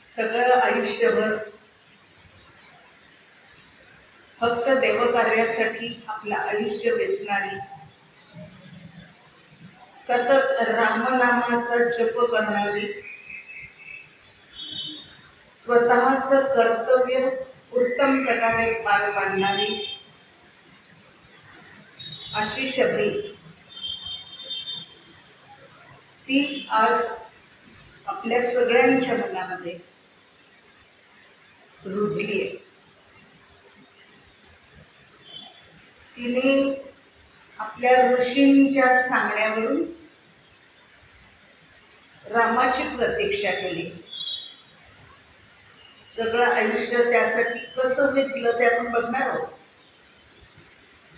सगळं आयुष्यभर फक्त देवकार्यासाठी आपलं आयुष्य वेचणारी, सतत रामनामाचा जप करणारी, स्वतःचं कर्तव्य उत्तम प्रकारे पार पाडणारी अशी शबरी ती आज आपल्या सगळ्यांच्या मनामध्ये रुजली आहे. तिने आपल्या ऋषींच्या सांगण्यावरून रामाची प्रतीक्षा केली. सगळं आयुष्य त्यासाठी कसं वेचलं ते आपण बघणार आहोत.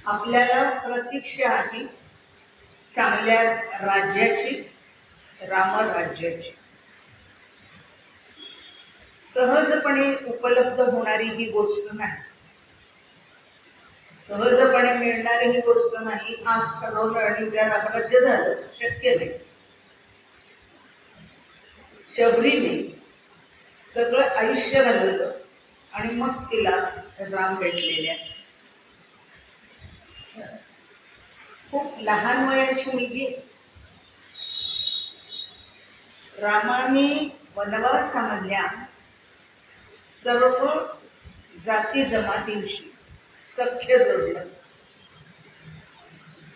आपल्याला प्रतीक्षा आहे चांगल्या राज्याची, रामराज्याची. सहजपणे उपलब्ध होणारी ही गोष्ट नाही, सहजपणे मिळणारी ही गोष्ट नाही. आज ठरवलं आणि उद्या रामराज्य झालं, शक्य नाही. शबरीने सगळं आयुष्य घालवलं आणि मग तिला राम भेटलेल्या. खूप लहान वयाची मुलगी. रामाने वनवासामधल्या सर्व जाती जमातींशी सख्य जोडलं,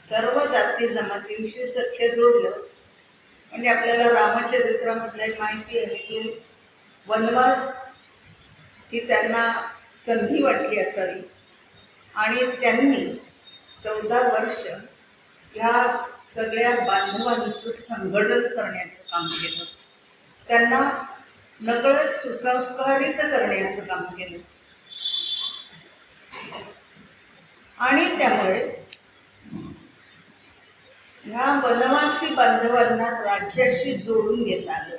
सर्व जाती जमातींशी सख्य जोडलं. म्हणजे आपल्याला रामचरित्रामधल्या माहिती आहे की वनवास ही त्यांना संधी वाटली असावी आणि त्यांनी 14 वर्ष ह्या सगळ्या बांधवांचं संघटन करण्याचं काम केलं, त्यांना नकळत सुसंस्कारित करण्याचं काम केलं. आणि त्यामुळे ह्या वनवासी बांधवांना राज्याशी जोडून घेता आलं.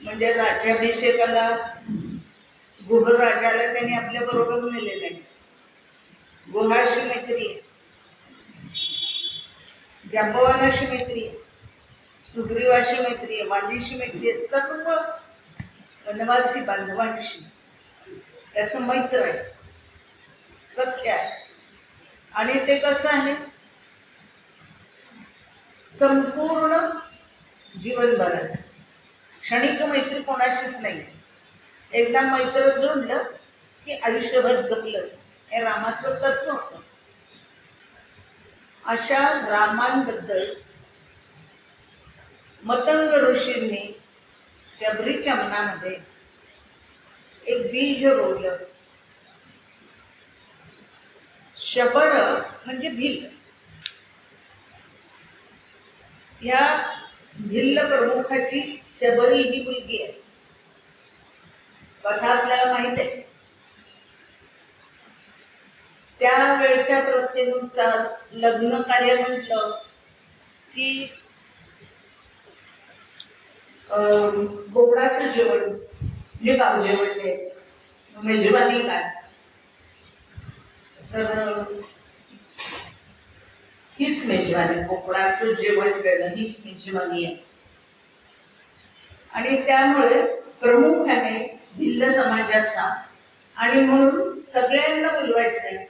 म्हणजे राज्याभिषेकाला गुहराजाला त्यांनी आपल्या बरोबर नेलेलं आहे. गुहाशी मैत्री आहे, जांबवानाशी मैत्री आहे, सुग्रीवाशी मैत्री आहे, वालीशी मैत्री आहे. सर्व वनवासी बांधवांशी त्याचं मैत्र आहे, सख्य आहे. आणि ते कसं आहे, संपूर्ण जीवनभर आहे. क्षणिक मैत्री कोणाशीच नाही. एकदा मैत्र जोडलं की आयुष्यभर जपलं, हे रामाचं तत्व होतं. अशा रामांबद्दल मतंग ऋषींनी शबरीच्या मनामध्ये एक बीज रोवलं. शबर म्हणजे भिल्ल. या भिल्ल प्रमुखाची शबरी ही मुलगी आहे. कथा आपल्याला माहित आहे. त्यावेळच्या प्रथेनुसार लग्न कार्य म्हटलं की बोकडाचं जेवण म्हणजे गाव जेवण द्यायचं. मेजवानी काय तर हीच मेजवानी, बोकडाचं जेवण देणं हीच मेजवानी आहे. आणि त्यामुळे प्रमुखाने भिल्ल समाजाचा आणि म्हणून सगळ्यांना बोलवायचंय,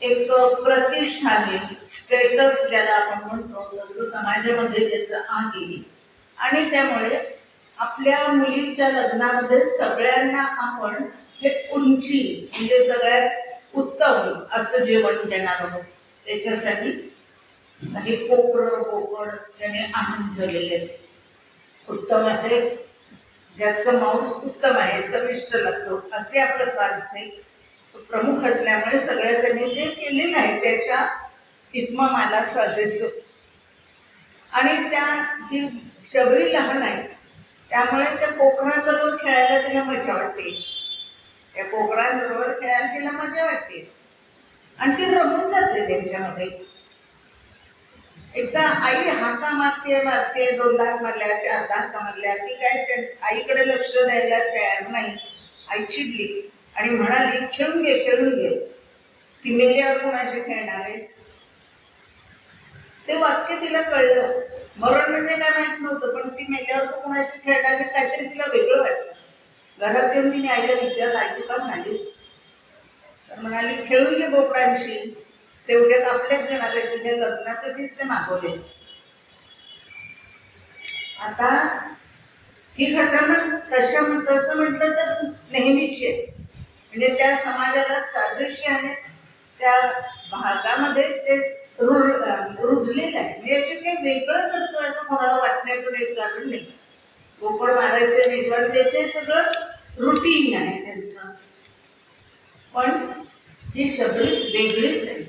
एक प्रतिष्ठाने, स्टेटस ज्याला आपण म्हणतो तसं समाजामध्ये त्याचं आहे. आणि त्यामुळे आपल्या मुलीच्या लग्नामध्ये सगळ्यांना आपण हे उंची म्हणजे सगळ्यात उत्तम असं जेवण देणार आहोत. त्याच्यासाठी काही पोकळ त्याने आणून ठेवलेले आहेत. उत्तम असे, ज्याचं मांस उत्तम आहे, चविष्ट लागतो, अशा प्रकारचे प्रमुख असल्यामुळे सगळ्या त्यांनी ते केलेलं आहे त्याच्या इतमामाला साजेस. आणि त्या ही शबरी लहान आहे त्यामुळे त्या कोकणाबरोबर खेळायला तिला मजा वाटते. त्या कोकणाबरोबर खेळायला तिला मजा वाटते आणि ती रमून जाते त्यांच्यामध्ये. एकदा आई हाका मारते, 2 हाक मारल्या, 4 हाका मारल्या. ती काय आईकडे लक्ष द्यायला तयार नाही. आई चिडली आणि म्हणाली, खेळून घे खेळून घे, ती मेल्यावर कोणाशी खेळणार आहेस. ते वाक्य तिला कळलं. मरण म्हणजे काय माहित नव्हतं, पण ती मेल्यावर तो कोणाशी खेळणार काहीतरी तिला वेगळं वाटलं. घरात येऊन तिने आईला विचारलं, आई तू का म्हणालीस? तर म्हणाली, खेळून घे बोकडांशी, तेवढ्यात आपल्याच जणात आहे, तुझ्या लग्नासाठीच ते मागवले. आता ही घटना तसं म्हटलं तर नेहमीची आहे, म्हणजे त्या समाजाला साजेशी आहे, त्या भागामध्ये ते रुजलेलं आहे. म्हणजे ते काही वेगळं करतो असं कोणाला वाटण्याचं काही कारण नाही. बोकड मारायचे, मेजवानी द्यायचे, सगळं रुटीन आहे त्यांचं. पण ही शबरीच वेगळीच आहे.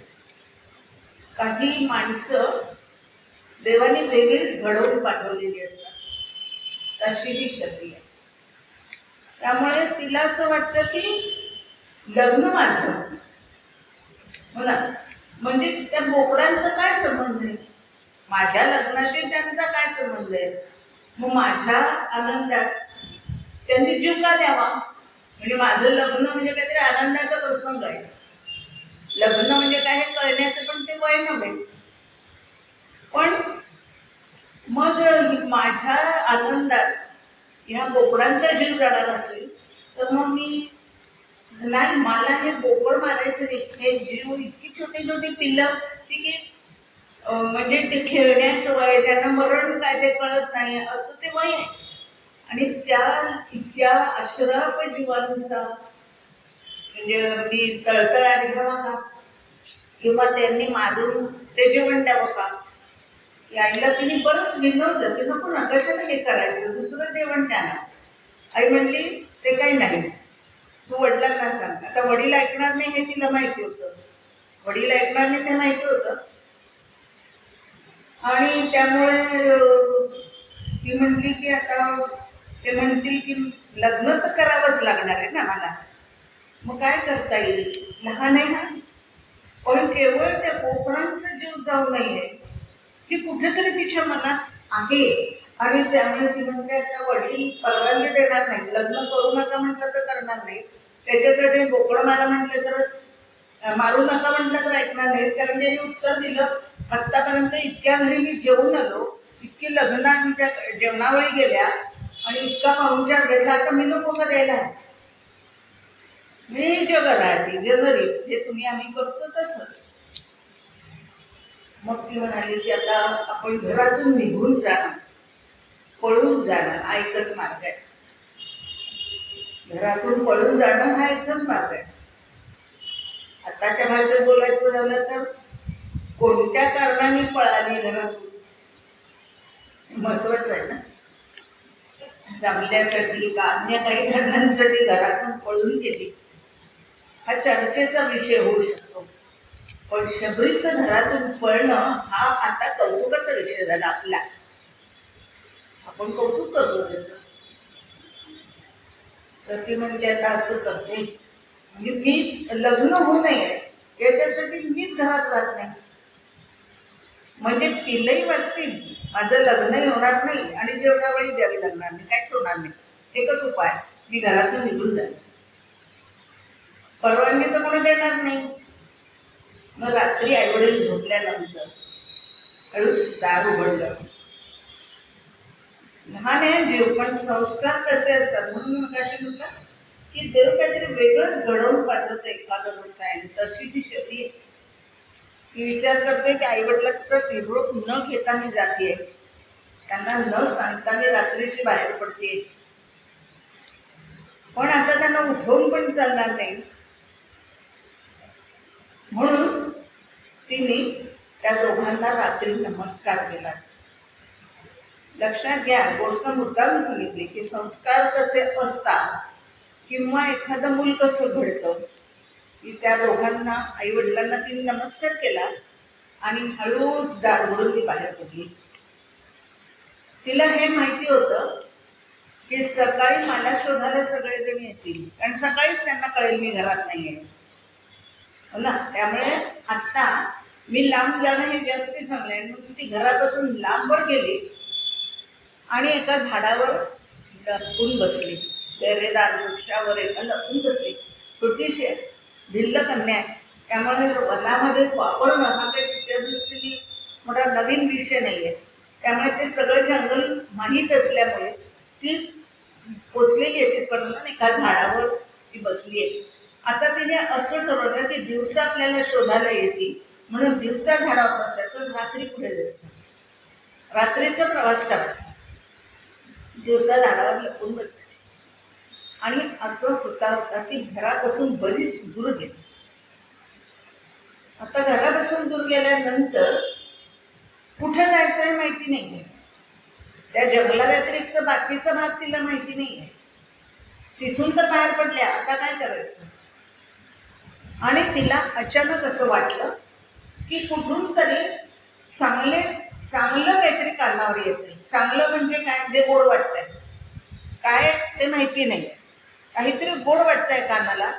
काही माणसं देवाने वेगळीच घडवून पाठवलेली असतात, तशी ही शबरी आहे. त्यामुळे तिला असं वाटतं की लग्न माझं, मला म्हणजे त्या बोकडांचा काय संबंध आहे, माझ्या लग्नाशी त्यांचा काय संबंध आहे? मग माझ्या आनंदात त्यांनी जीव का द्यावा? म्हणजे माझं लग्न म्हणजे काहीतरी आनंदाचा प्रसंग आहे. लग्न म्हणजे काय हे कळण्याचं पण ते वय नव्हे. पण मग माझ्या आनंदात ह्या बोकडांचा जीव जाणार असेल तर मग मी नाही, मला हे बोकड मारायचं नाही. हे जीव इतकी छोटी छोटी पिल्लं की म्हणजे ते खेळण्याचं वय, त्यांना मरण काय ते कळत नाही, असं ते वय आहे. आणि त्या इतक्या अश्राप जीवांचा म्हणजे मी तळतळाट घ्यावा का, किंवा त्यांनी मारून ते जेवण द्यावं का? आईला तिने बरंच विनवलं की नको ना, कशाला हे करायचं, दुसरं जेवण द्या ना. आई म्हणली ते काही नाही, तू वडिलांना सांग. आता वडील ऐकणार नाही हे तिला माहिती होतं, वडील ऐकणार नाही ते माहिती होतं. आणि त्यामुळे ती म्हणली की आता ते म्हणतील की लग्न तर करावंच लागणार आहे ना मला, मग काय करता येईल, लहान आहे ना. पण केवळ त्या बोकडांचा जीव जाऊ नाहीये की कुठेतरी तिच्या मनात आहे. आणि त्यामुळे ती म्हणते आता वडील परवानगी देणार नाही, लग्न करू नका म्हटलं तर करणार नाही, त्याच्यासाठी बोकड मारा म्हटलं तर मारू नका म्हटलं तर ऐकणार नाहीत. कारण त्यांनी उत्तर दिलं, आत्तापर्यंत इतक्या घरी मी जेवून आलो, इतकी लग्नांच्या जेवणावळी गेल्या आणि इतका पाहुणचार घेतला, आता मी नको का द्यायला? मी जगराटी जनरीत जे तुम्ही आम्ही करतो तसंच. मग ती म्हणाली की आता आपण घरातून निघून जाणं, पळून जाणं हा एकच मार्ग आहे. घरातून पळून जाणं हा एकच मार्ग आहे. आताच्या भाषेत बोलायचं झालं तर कोणत्या कारणाने पळाली घरातून महत्वाचं आहे ना. जमल्यासाठी का अन्य काही कारणांसाठी घरातून पळून गेली हा चर्चेचा विषय होऊ शकतो. पण शबरीचं घरातून पळणं हा आता कौतुकाचा विषय झाला आपला. आपण कौतुक करतो त्याचं. तर ती म्हणजे आता असं करते, म्हणजे मी लग्न होऊ नये याच्यासाठी मीच घरात राहत नाही, म्हणजे पिल्लंही वाचतील, माझं लग्नही होणार नाही आणि जेवणावळी द्यावी लागणार नाही, काहीच होणार नाही. एकच उपाय, मी घरातून निघून जाईल. परवानगी तर कोणी देणार नाही. मग रात्री आईवडील झोपल्यानंतर हळूच दार उघडलं. लहान आहे जीव, पण संस्कार कसे असतात म्हणून मगाशी म्हटलं की देव काहीतरी वेगळंच घडवून पाठवतं एखादं रसायन. तशी ती शबरी आहे. ती विचार करते की आईवडिलांचा निरोप न घेता मी जाते, त्यांना न सांगता मी रात्रीची बाहेर पडते. पण आता त्यांना उठवून पण चालणार नाही, म्हणून तिने त्या दोघांना रात्री नमस्कार केला. लक्षात घ्या, गोष्ट मुद्दाम सांगितली की संस्कार कसे असतात किंवा एखादं मूल कसं घडतं, की त्या दोघांना आई वडिलांना तिने नमस्कार केला आणि हळूच दार उघडून ती बाहेर पडली. तिला हे माहिती होतं की सकाळी मला शोधायला सगळेजण येतील, कारण सकाळीच त्यांना कळेल मी घरात नाहीये ना. त्यामुळे आत्ता मी लांब जाणं हे जास्ती चांगलं आहे. म्हणून ती घरापासून लांबवर गेली आणि एका झाडावर लपून बसली, पेरेदार वृक्षावर एका लपून बसली. छोटीशी भिल्ल कन्या आहे, त्यामुळे वनामध्ये वापरणं हा काही तिच्या दृष्टीने मोठा नवीन विषय नाही आहे. त्यामुळे ते सगळं जंगल माहीत असल्यामुळे ती पोचलेली आहे तिथपर्यंत, एका झाडावर ती बसली आहे. आता तिने असं ठरवलं की दिवसा आपल्याला शोधायला येतील म्हणून दिवसा झाडावर बसायचं, रात्री पुढे जायचं, रात्रीचा प्रवास करायचा, दिवसा झाडावर लपून बसायचं. आणि असं होता होता ती घरापासून बरीच दूर गेली. आता घरापासून दूर गेल्यानंतर कुठे जायचं हे माहिती नाही आहे. त्या जंगला व्यतिरिक्त बाकीचा भाग तिला माहिती नाही आहे. तिथून तर बाहेर पडल्या, आता काय करायचं. आणि तिला अचानक असं वाटलं की कुठून तरी चांगलं काहीतरी कानावर येतंय. चांगलं म्हणजे काय, जे गोड वाटतंय, काय ते माहिती नाही, काहीतरी गोड वाटतंय कानाला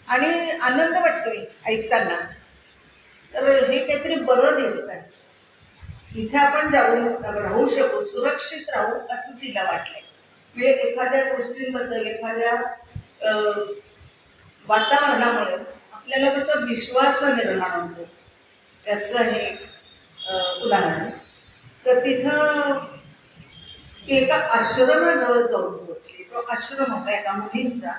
आणि आनंद वाटतोय ऐकताना. तर हे काहीतरी बरं दिसतंय, इथे आपण जाऊन राहू शकू, सुरक्षित राहू असं तिला वाटलंय. म्हणजे एखाद्या गोष्टींबद्दल, एखाद्या वातावरणामुळे आपल्याला कसं विश्वास निर्माण होतो, त्याचं हे एक उदाहरण. तर तिथं ती एका आश्रमाजवळ जाऊन पोहोचली. तो आश्रम होता एका मुलींचा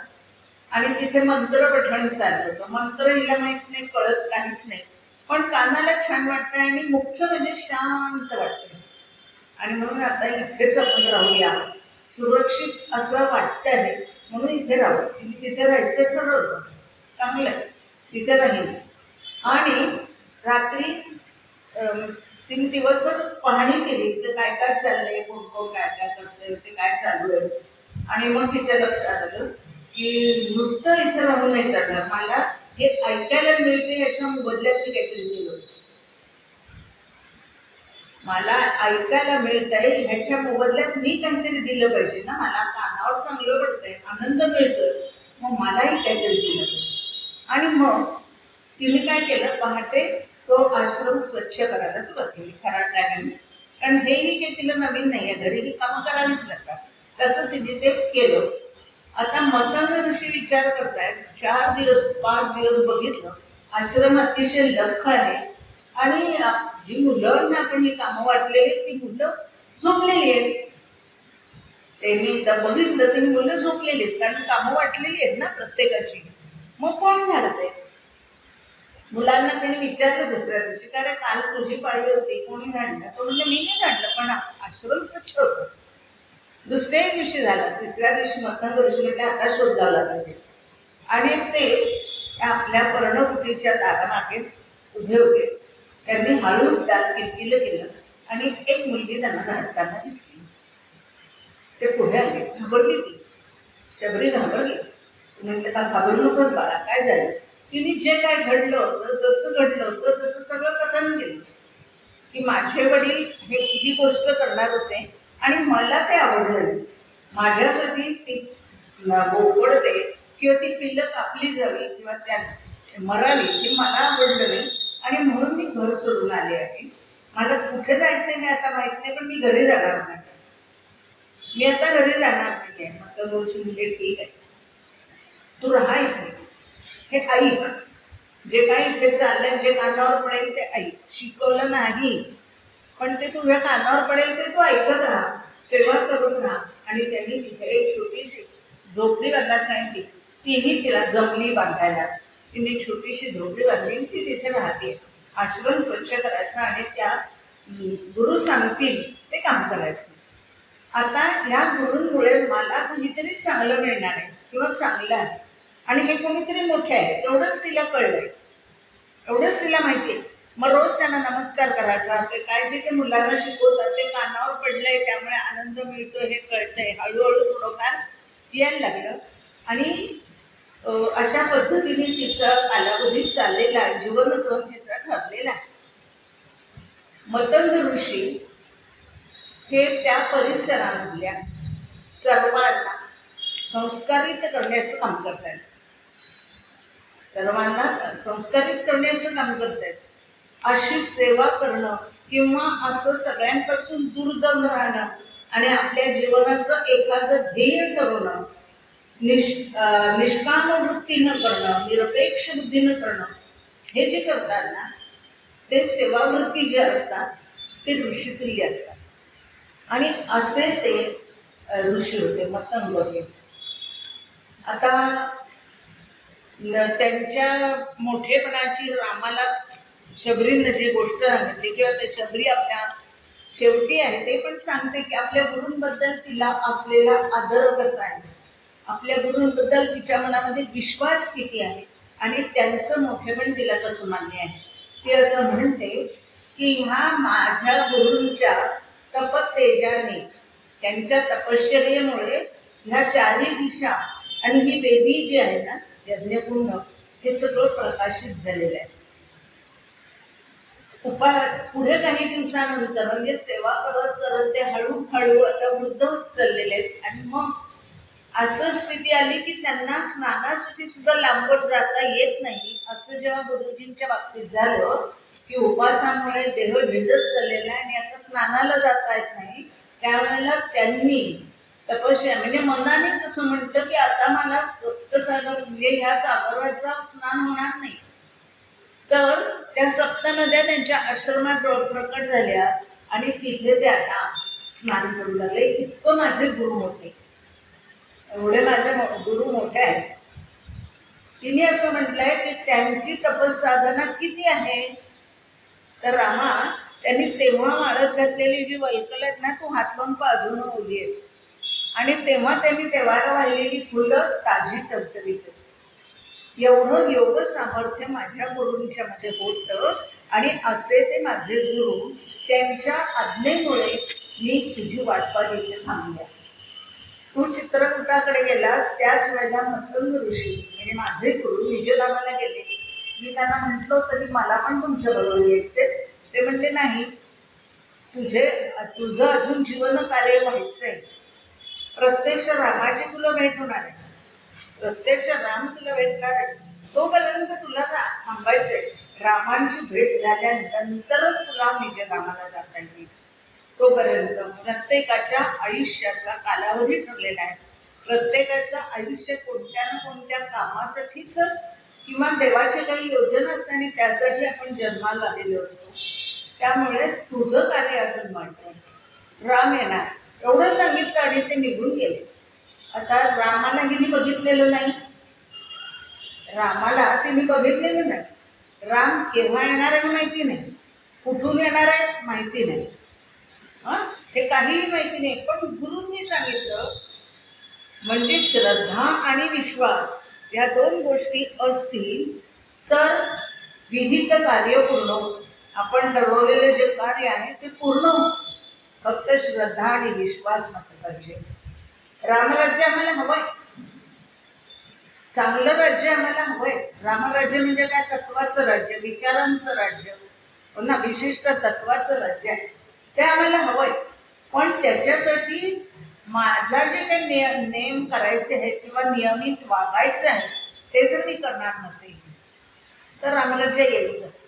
आणि तिथे मंत्र पठण चाललं होतं. मंत्र हिला माहीत नाही, कळत काहीच नाही, पण कानाला छान वाटतंय आणि मुख्य म्हणजे शांत वाटतंय. आणि म्हणून आता इथेच आपण राहूया, सुरक्षित असं वाटतंय म्हणून इथे राहू. तिने तिथे राहायचं ठरवलं, चांगलं आहे, तिथे राहील. आणि रात्री तिने दिवसभर पाहणी केली की काय काय चाललंय, कोण कोण काय काय करतंय, ते काय चालू आहे. आणि मग तिच्या लक्षात आलं की नुसतं इथे राहून नाही चालणार, मला हे ऐकायला मिळते याच्या मोबदल्यात मी काहीतरी दिलं पाहिजे. मला ऐकायला मिळत आहे ह्याच्या मोबदल्यात मी काहीतरी दिलं पाहिजे ना. मला कानावर चांगलं पडतंय, आनंद मिळतोय, मग मलाही काहीतरी दिलं पाहिजे. आणि मग तिने काय केलं, पहाटे तो आश्रम स्वच्छ करायला सुरुवात केली खराट्याने. कारण हेही काही तिला नवीन नाही आहे, घरी कामं करावीच लागतात, तसं तिने ते केलं. आता मतंग ऋषी विचार करतायत, 4 दिवस 5 दिवस बघितलं, आश्रम अतिशय लख आहे आणि जी मुलं आपण ही कामं वाटलेली ती मुलं झोपलेली आहेत. त्यांनी एकदा बघितलं ती मुलं झोपलेली आहेत, कारण कामं वाटलेली आहेत ना प्रत्येकाची. मग कोण झाडतंय. मुलांना त्यांनी विचारलं दुसऱ्या दिवशी, कारण काल तुझी पाळी होती, कोणी झाडलं. तो म्हणलं मी नाही झाडलं, पण आश्रम स्वच्छ होतं. दुसऱ्याही दिवशी झालं, तिसऱ्या दिवशी मतंग ऋषी म्हटलं आता शोध लावला पाहिजे. आणि ते आपल्या पर्णकुटीच्या दारामागे उभे होते. त्यांनी हळू दार किलकिलं केलं आणि एक मुलगी त्यांना झाडताना दिसली. ते पुढे आले, घाबरली ती, शबरी घाबरली. म्हणलं का घाबरू नकोस बाळा, काय झालं. तिने जे काय घडलं होतं, जसं घडलं होतं तसं सगळं कथन केलं की माझे वडील ही गोष्ट करणार होते आणि मला ते आवडलं नाही. माझ्यासाठी ती बोकडते किंवा ती पिल्लं कापली जावी किंवा त्या मरावी हे मला आवडलं नाही आणि म्हणून मी घर सोडून आले आहे. मला कुठे जायचं हे आता माहीत नाही, पण मी घरी जाणार नाही, मी आता घरी जाणार नाही आहे. मग गोष्टी म्हणजे ठीक आहे, तू राहा इथे, हे ऐक, जे काही इथे चाललंय, जे कानावर पडेल ते ऐक. शिकवलं नाही पण ते तुझ्या कानावर पडेल ते तू ऐकत राहा, सेवा करत राहा. आणि त्यांनी तिथे एक छोटीशी झोपडी बांधायला सांगितली. तिने तिला जमली बांधायला, तिने छोटीशी झोपडी बांधली, ती तिथे राहते. आश्रम स्वच्छ करायचं आणि त्या गुरु सांगतील ते काम करायचं. आता या गुरूंमुळे मला काहीतरी चांगलं मिळणार आहे किंवा चांगलं आहे आणि हे कोणीतरी मोठे आहे, एवढंच तिला कळलंय, एवढंच तिला माहिती आहे. मग रोज त्यांना नमस्कार करायचा. ते काय जे काही मुलांना शिकवतात ते कानावर पडलंय, त्यामुळे आनंद मिळतो हे कळतंय. हळूहळू थोडंफार यायला लागलं आणि अशा पद्धतीने तिचा कालावधी चाललेला, जीवनक्रम तिचा ठरलेला. मतंग ऋषी हे त्या परिसरामधल्या सर्वांना संस्कारित करण्याचं काम करतायत, सर्वांना संस्कारित करण्याचं काम करतायत. अशी सेवा करणं किंवा असं सगळ्यांपासून दूर जाऊन राहणं आणि आपल्या जीवनाचं एखादं ध्येय ठरवणं, निष्काम वृत्तीनं करणं, निरपेक्ष बुद्धीनं करणं, हे जे करतात ना ते सेवावृत्ती जे असतात ते ऋषितुल्य असतात आणि असे ते ऋषी होते मतंग हे. आता त्यांच्या मोठेपणाची रामाला शबरीनं जी गोष्ट सांगितली किंवा ते शबरी आपल्या शेवटी आहे ते पण सांगते की आपल्या गुरूंबद्दल तिला असलेला आदर कसा आहे, आपल्या गुरूंबद्दल तिच्या मनामध्ये विश्वास किती आहे आणि त्यांचं मोठेपण तिला कसं मान्य आहे. ती असं म्हणते की ह्या माझ्या गुरूंच्या तपतेजाने, त्यांच्या तपश्चर्येमुळे ह्या चारही दिशा आणि ही वेदी जी आहे ना यज्ञकुंड हे सगळं प्रकाशित झालेलं आहे. पुढे काही दिवसानंतर म्हणजे सेवा करत करत ते हळूहळू आता वृद्ध होत चाललेले आहेत आणि मग असं स्थिती आली की त्यांना स्नानासाठी सुद्धा लांबट जाता येत नाही. असं जेव्हा गुरुजींच्या बाबतीत झालं की उपासामुळे देह झिजत चाललेला आहे आणि आता स्नानाला जाता येत नाही, त्यावेळेला त्यांनी तपस्या म्हणजे मनानेच असं म्हटलं की आता मला सप्तसागर म्हणजे ह्या सागराचं स्नान होणार नाही. तर त्या सप्त नद्या त्यांच्या आश्रमाजवळ प्रकट झाल्या आणि तिथे ते आता स्नान करू लागले. इतकं माझे गुरु मोठे, एवढे माझे गुरु मोठे आहेत. तिने असं म्हटलंय की त्यांची तपस्साधना किती आहे. तर रामा, त्यांनी तेव्हा वाळत घातलेली जी वल्कल आहेत ना, तू हात लावून अजून ओली आहेत आणि तेव्हा त्यांनी तेव्हा वाहिलेली फुलं ताजी टवटवीत. एवढं योग सामर्थ्य माझ्या गुरूंच्या मध्ये होतं आणि असे ते माझे गुरु, त्यांच्या आज्ञेमुळे मी तुझी वाटपात इथे थांबल्या. तू चित्रकूटाकडे गेलास त्याच वेळेला मतंग ऋषी म्हणजे माझे गुरु विजयधामाला गेले. मी त्यांना म्हटलो तरी मला पण तुमच्या बरोबर यायचे. ते म्हणले नाही, तुझं अजून जीवन कार्य व्हायचंय. प्रत्यक्ष रामाची तुला भेट होणार आहे, प्रत्यक्ष राम तुला भेटणार आहे, तोपर्यंत तुला थांबायचंय. रामांची भेट झाल्यानंतरच तुला विजयधामाला जाता येईल. तोपर्यंत प्रत्येकाच्या आयुष्याचा कालावधी ठरलेला आहे. प्रत्येकाचं आयुष्य कोणत्या ना कोणत्या कामासाठीच किंवा देवाची काही योजना असते आणि त्यासाठी आपण जन्माला आलेलो असतो. त्यामुळे तुझं कार्य अजून व्हायचं, राम येणार एवढं सांगितलं आणि ते निघून गेले. आता रामाला हिने बघितलेलं नाही, रामाला तिने बघितलेलं नाही. राम केव्हा येणार आहे माहिती नाही, कुठून येणार आहे माहिती नाही, हे काहीही माहिती नाही. पण गुरूंनी सांगितलं म्हणजे श्रद्धा आणि विश्वास या दोन गोष्टी असतील तर विहित कार्य पूर्ण होतं. आपण ठरवलेले जे कार्य आहे ते पूर्ण होतं. फक्त श्रद्धा आणि विश्वास मात्र पाहिजे. रामराज्य आम्हाला हवंय, चांगलं राज्य आम्हाला हवंय. रामराज्य म्हणजे काय, तत्वाचं राज्य, विचारांचं राज्य, पुन्हा विशिष्ट तत्वाचं राज्य आहे, ते आम्हाला हवंय. पण त्याच्यासाठी माझा जे काही नेम करायचे आहेत किंवा नियमित वागायचे आहे ते जर मी करणार नसेल तर रामराज्य येईल कसं.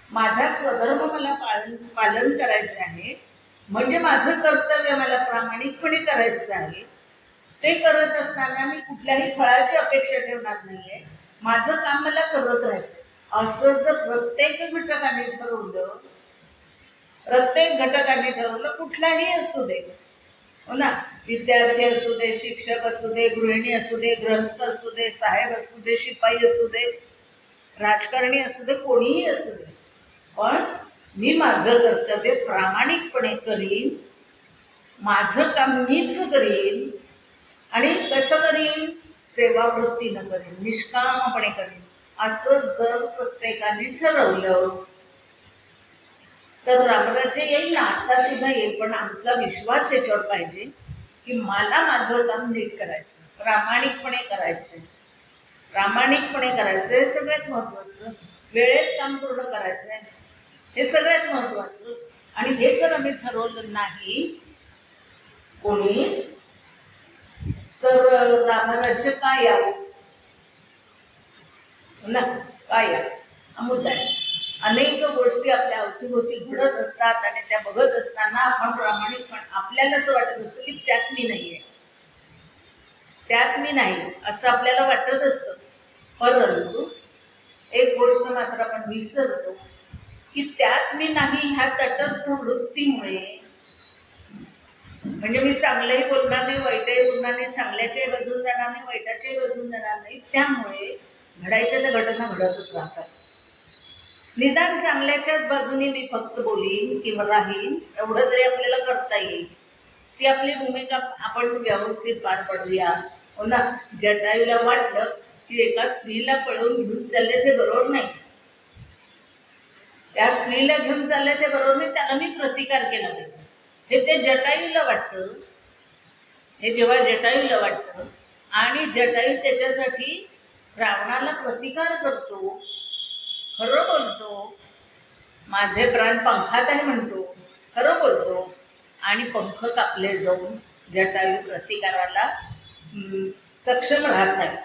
माझा स्वधर्म मला पालन करायचे आहे म्हणजे माझं कर्तव्य मला प्रामाणिकपणे करायचं आहे. ते करत असताना मी कुठल्याही फळाची अपेक्षा ठेवणार नाहीये. माझं काम मला करत राहायचं. असं जर प्रत्येक घटकाने ठरवलं, प्रत्येक घटकाने ठरवलं, कुठलाही असू दे, हो ना, विद्यार्थी असू दे, शिक्षक असू दे, गृहिणी असू दे, गृहस्थ असू दे, साहेब असू दे, शिपाई असू दे, राजकारणी असू दे, कोणीही असू दे, पण मी माझं कर्तव्य प्रामाणिकपणे करीन, माझं काम मीच करीन आणि कसं करीन, सेवावृत्तीनं करीन, निष्कामपणे करीन. असं जर प्रत्येकाने ठरवलं तर रामराज्य येईल ना, आता सुद्धा येईल. पण आमचा विश्वास याच्यावर पाहिजे की मला माझं काम नीट करायचं, प्रामाणिकपणे करायचं, प्रामाणिकपणे करायचं हे सगळ्यात महत्त्वाचं. वेळेत काम पूर्ण करायचं आहे हे सगळ्यात महत्त्वाचं. आणि हे जर आम्ही ठरवलं नाही कोणीच तर रामराज्य काय यावं ना, काय यावं हा मुद्दा आहे. अनेक गोष्टी आपल्या अवतीभोवती घडत असतात आणि त्या बघत असताना आपण प्रामाणिकपणे आपल्याला असं वाटत असतं की त्यात मी नाहीये, त्यात मी नाही असं आपल्याला वाटत असतं. परंतु एक गोष्ट मात्र आपण विसरतो की त्यात मी नाही ह्या तटस्थ वृत्तीमुळे, म्हणजे मी चांगलंही बोलणार नाही, वाईटही बोलणार नाही, चांगल्याच्याही बाजून जाणार नाही, वाईटाच्याही बाजून जाणार नाही, त्यामुळे घडायच्या त्या घटना घडतच राहतात. निदान चांगल्याच्याच बाजूने मी फक्त बोलीन किंवा राहीन एवढं तरी आपल्याला करता येईल. ती आपली भूमिका आपण व्यवस्थित पार पडूया. हो ना. जटायूला वाटलं की एका स्त्रीला पळवून घेऊन चालले ते बरोबर नाही, त्या स्त्रीला घेऊन चालले ते बरोबर नाही, त्याला मी प्रतिकार केला पाहिजे. हे ते जटायूला वाटतं. हे जेव्हा जटायूला वाटतं आणि जटायू त्याच्यासाठी रावणाला प्रतिकार करतो, खरं बोलतो, माझे प्राण पंखात आहे म्हणतो, खरं बोलतो आणि पंख कापले जाऊन जटायू प्रतिकाराला सक्षम राहत नाही.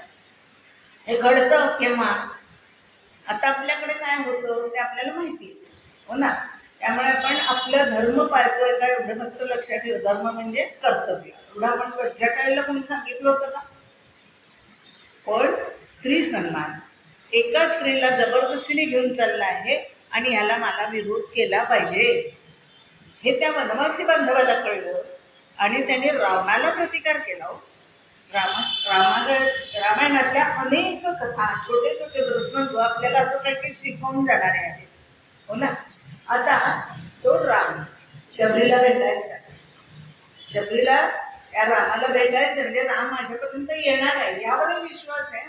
हे घडतं केव्हा? आता आपल्याकडे काय होतं ते आपल्याला माहिती, हो ना. त्यामुळे आपण आपलं धर्म पाळतोय का एवढं फक्त लक्षात ठेव. धर्म म्हणजे कर्तव्य. एवढं आपण जटायूला कोणी सांगितलं होतं का? पण स्त्री सन्मान, एका स्त्रीला जबरदस्तीने घेऊन चालला आहे आणि ह्याला मला विरोध केला पाहिजे, हे त्या वनवासी बांधवाला कळलं आणि त्याने रावणाला प्रतिकार केला. रामायणातल्या अनेक कथा, छोटे छोटे प्रसंग आपल्याला असं काही काही शिकवून जाणारे आहेत, हो ना. आता तो राम शबरीला भेटायचा, शबरीला त्या रामाला भेटायचं म्हणजे राम माझ्यापर्यंत येणार आहे यावर विश्वास आहे.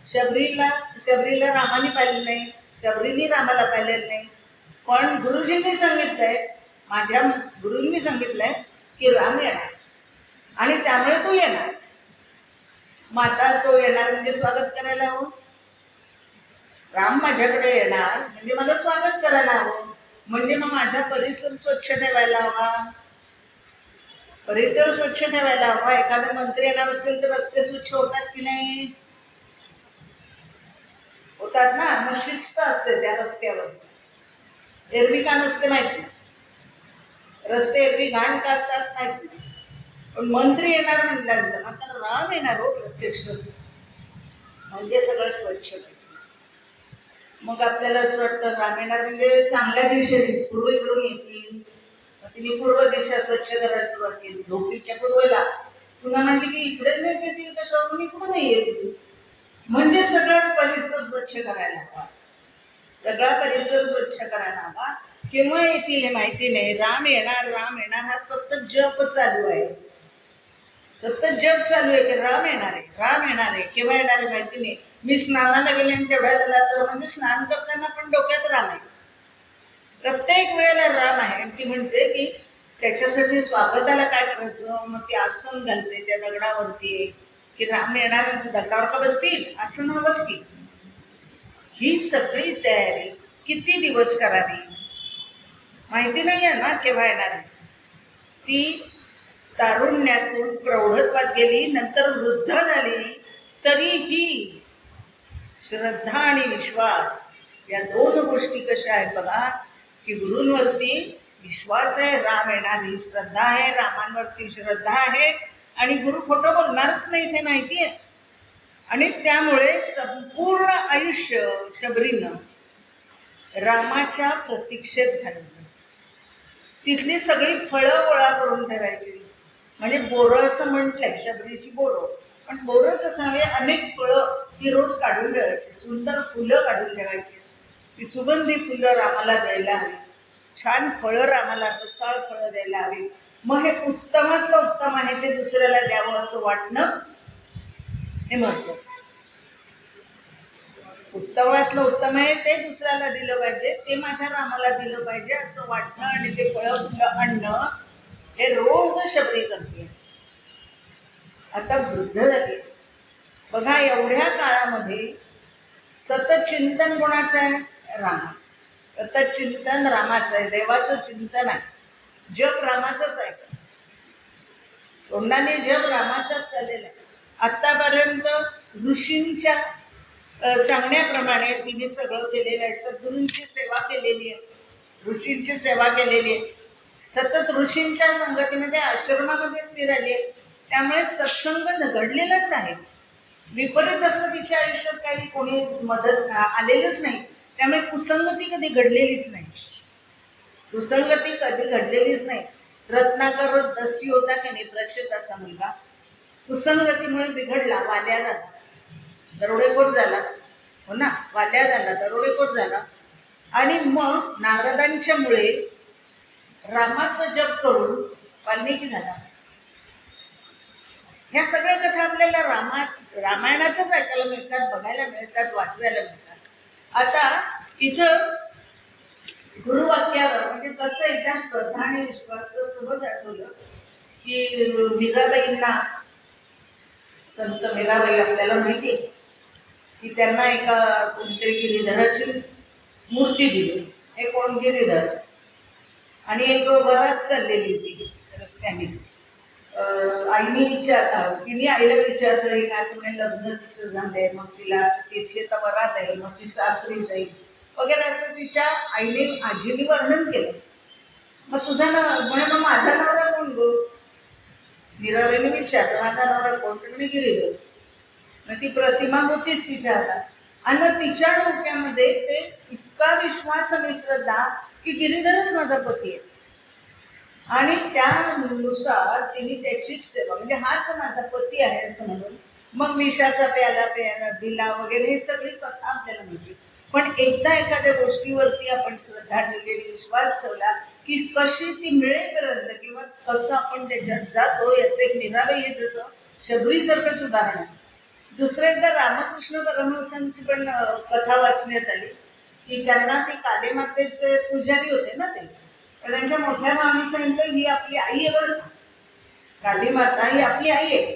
शबरीला रामाने पाहिलेलं नाही, शबरीने रामाला पाहिलेलं नाही, पण गुरुजींनी सांगितलंय, माझ्या गुरुंनी सांगितलंय की राम येणार आणि त्यामुळे तो येणार. माता तो येणार म्हणजे स्वागत करायला हवं. राम माझ्याकडे येणार म्हणजे मला स्वागत करायला हवं, म्हणजे मग माझा परिसर स्वच्छ ठेवायला हवा, परिसर स्वच्छ ठेवायला हवा. एखादा मंत्री येणार असेल तर रस्ते स्वच्छ होतात की नाही? होतात ना. मग शिस्त असते त्या रस्त्यावर. एरवी का नसते माहित नाही, रस्ते एरवी घाण का असतात माहित नाही, पण मंत्री येणार म्हटल्यानंतर आता राम येणार हो प्रत्यक्ष, म्हणजे सगळं स्वच्छ. मग आपल्याला असं वाटतं राम येणार म्हणजे चांगल्या दिशेने पूर्वेकडून येतील. तिने पूर्व दिशा स्वच्छ करायला सुरुवात केली. झोपीच्या पूर्वेला पुन्हा म्हटली की इकडे नाही येतील कशावरून, इकडूनही येतील, म्हणजे सगळाच परिसर स्वच्छ करायला हवा, सगळा परिसर स्वच्छ करायला हवा. केव्हा येतील हे माहिती नाही. राम येणार राम येणार हा सतत जप चालू आहे, सतत जप चालू आहे की राम येणार आहे, राम येणार आहे. केव्हा येणार आहे माहिती नाही. मी स्नानाला गेले आणि तेवढ्या झाला तर म्हणजे स्नान करताना पण डोक्यात राम आहे, प्रत्येक वेळेला राम आहे. आणि ती म्हणते की त्याच्यासाठी स्वागताला काय करायचं, मग ती आसन घालते त्या दगडावरती की राम येणार, दगडावर का बसतील, आसन हवंच की. ही सगळी तयारी किती दिवस करावी माहिती नाही आहे ना केव्हा येणार आहे. ती तारुण्यातून प्रौढत्वात गेली, नंतर वृद्ध झाली, तरीही श्रद्धा आणि विश्वास या दोन गोष्टी कशा आहेत बघा, की गुरूंवरती विश्वास आहे, राम येणार ही श्रद्धा आहे, रामांवरती श्रद्धा आहे आणि गुरु खोटं बोलणारच नाही हे माहिती आहे. आणि त्यामुळे संपूर्ण आयुष्य शबरीनं रामाच्या प्रतीक्षेत घालवलं. तिथली सगळी फळं गोळा करून ठेवायची, म्हणजे बोरं असं म्हटलंय, शबरीची बोरं, पण बोरंच असावे, अनेक फळं ती रोज काढून ठेवायची, सुंदर फुलं काढून ठेवायची. ती सुगंधी फुलं रामाला द्यायला हवी, छान फळं रामाला, रसाळ फळं द्यायला हवी. मग हे उत्तमातलं उत्तम आहे ते दुसऱ्याला द्यावं असं वाटणं हे महत्वाचं. उत्तमातलं उत्तम आहे ते दुसऱ्याला दिलं पाहिजे, ते माझ्या रामाला दिलं पाहिजे असं वाटणं आणि ते फळं फुलं आणणं हे रोज शबरी करते. आता वृद्ध झाली बघा, एवढ्या काळामध्ये सतत चिंतन कोणाचं आहे? रामाचं. सतत चिंतन रामाचं आहे, देवाचं चिंतन आहे, जप रामाचंच आहे, तोंडाने जप रामाचाच चाललेला आहे. आतापर्यंत ऋषींच्या सांगण्याप्रमाणे तिने सगळं केलेलं आहे, सद्गुरूंची सेवा केलेली आहे, ऋषींची सेवा केलेली आहे, सतत ऋषींच्या संगतीमध्ये आश्रमामध्येच ती राहिली आहे. त्यामुळे सत्संग घडलेलाच आहे. विपरीत असं तिच्या आयुष्यात काही कोणी मदत आलेलंच नाही. त्यामुळे कुसंगती कधी घडलेलीच नाही, कुसंगती कधी घडलेलीच नाही. रत्नाकर दस्यू होता की नाही, प्रक्षेताचा मुलगा, कुसंगतीमुळे बिघडला, वाल्या झाला, दरोडेखोर झाला. हो ना, वाल्या झाला, दरोडेखोर झाला. आणि मग नारदांच्या मुळे रामाचा जप करून वाल्मिकी झाला. ह्या सगळ्या कथा आपल्याला रामायणातच ऐकायला मिळतात, बघायला मिळतात, वाचायला मिळतात. आता इथं गुरुवाक्यावर म्हणजे कसं एकदा श्रद्धा आणि विश्वास तर सहज आठवलं की मीराबाईंना, संत मीराबाई आपल्याला माहिती आहे की त्यांना एका कोणतरी गिरीधराची मूर्ती दिली. हे कोण गिरीधर, आणि एक वरात चाललेली होती रस्त्याने. आईने तिने आईला विचारलं, हे काय तुम्ही लग्न तिचं झालंय, मग तिला तिथे तर वरात आहे, मग ती सासरी जाईल वगैरे, असं तिच्या आजीने वर्णन केलं. मग तुझा म्हणे मग माझा नवरा कोण गो? मीराबाईने विचारलं, माझा नवरा कोण? म्हणजे गिरीधर. मग ती प्रतिमा होतीच तिच्या हातात. आणि मग तिच्या डोक्यामध्ये ते इतका विश्वास आणि श्रद्धा की गिरीधरच माझा पती आहे, आणि त्यानुसार तिने त्याचीच सेवा, म्हणजे हाच माझा पती आहे असं म्हणून मग विषाचा प्याला दिला वगैरे, हे सगळी कथा आपल्याला माहिती. पण एकदा एखाद्या गोष्टीवरती आपण श्रद्धा ठेवलेली, विश्वास ठेवला की कशी ती मिळेपर्यंत किंवा कसं आपण त्याच्यात जातो, याचं एक मीराबाई हे जसं शबरीसारखंच उदाहरण आहे. दुसरं एकदा रामकृष्ण परमहंसांची पण कथा वाचण्यात आली की त्यांना ते कालीमातेचे पुजारी होते ना ते, तर त्यांच्या मोठ्या मामी सांगितलं ही आपली आई आहे बरं का, कालीमाता ही आपली आई आहे.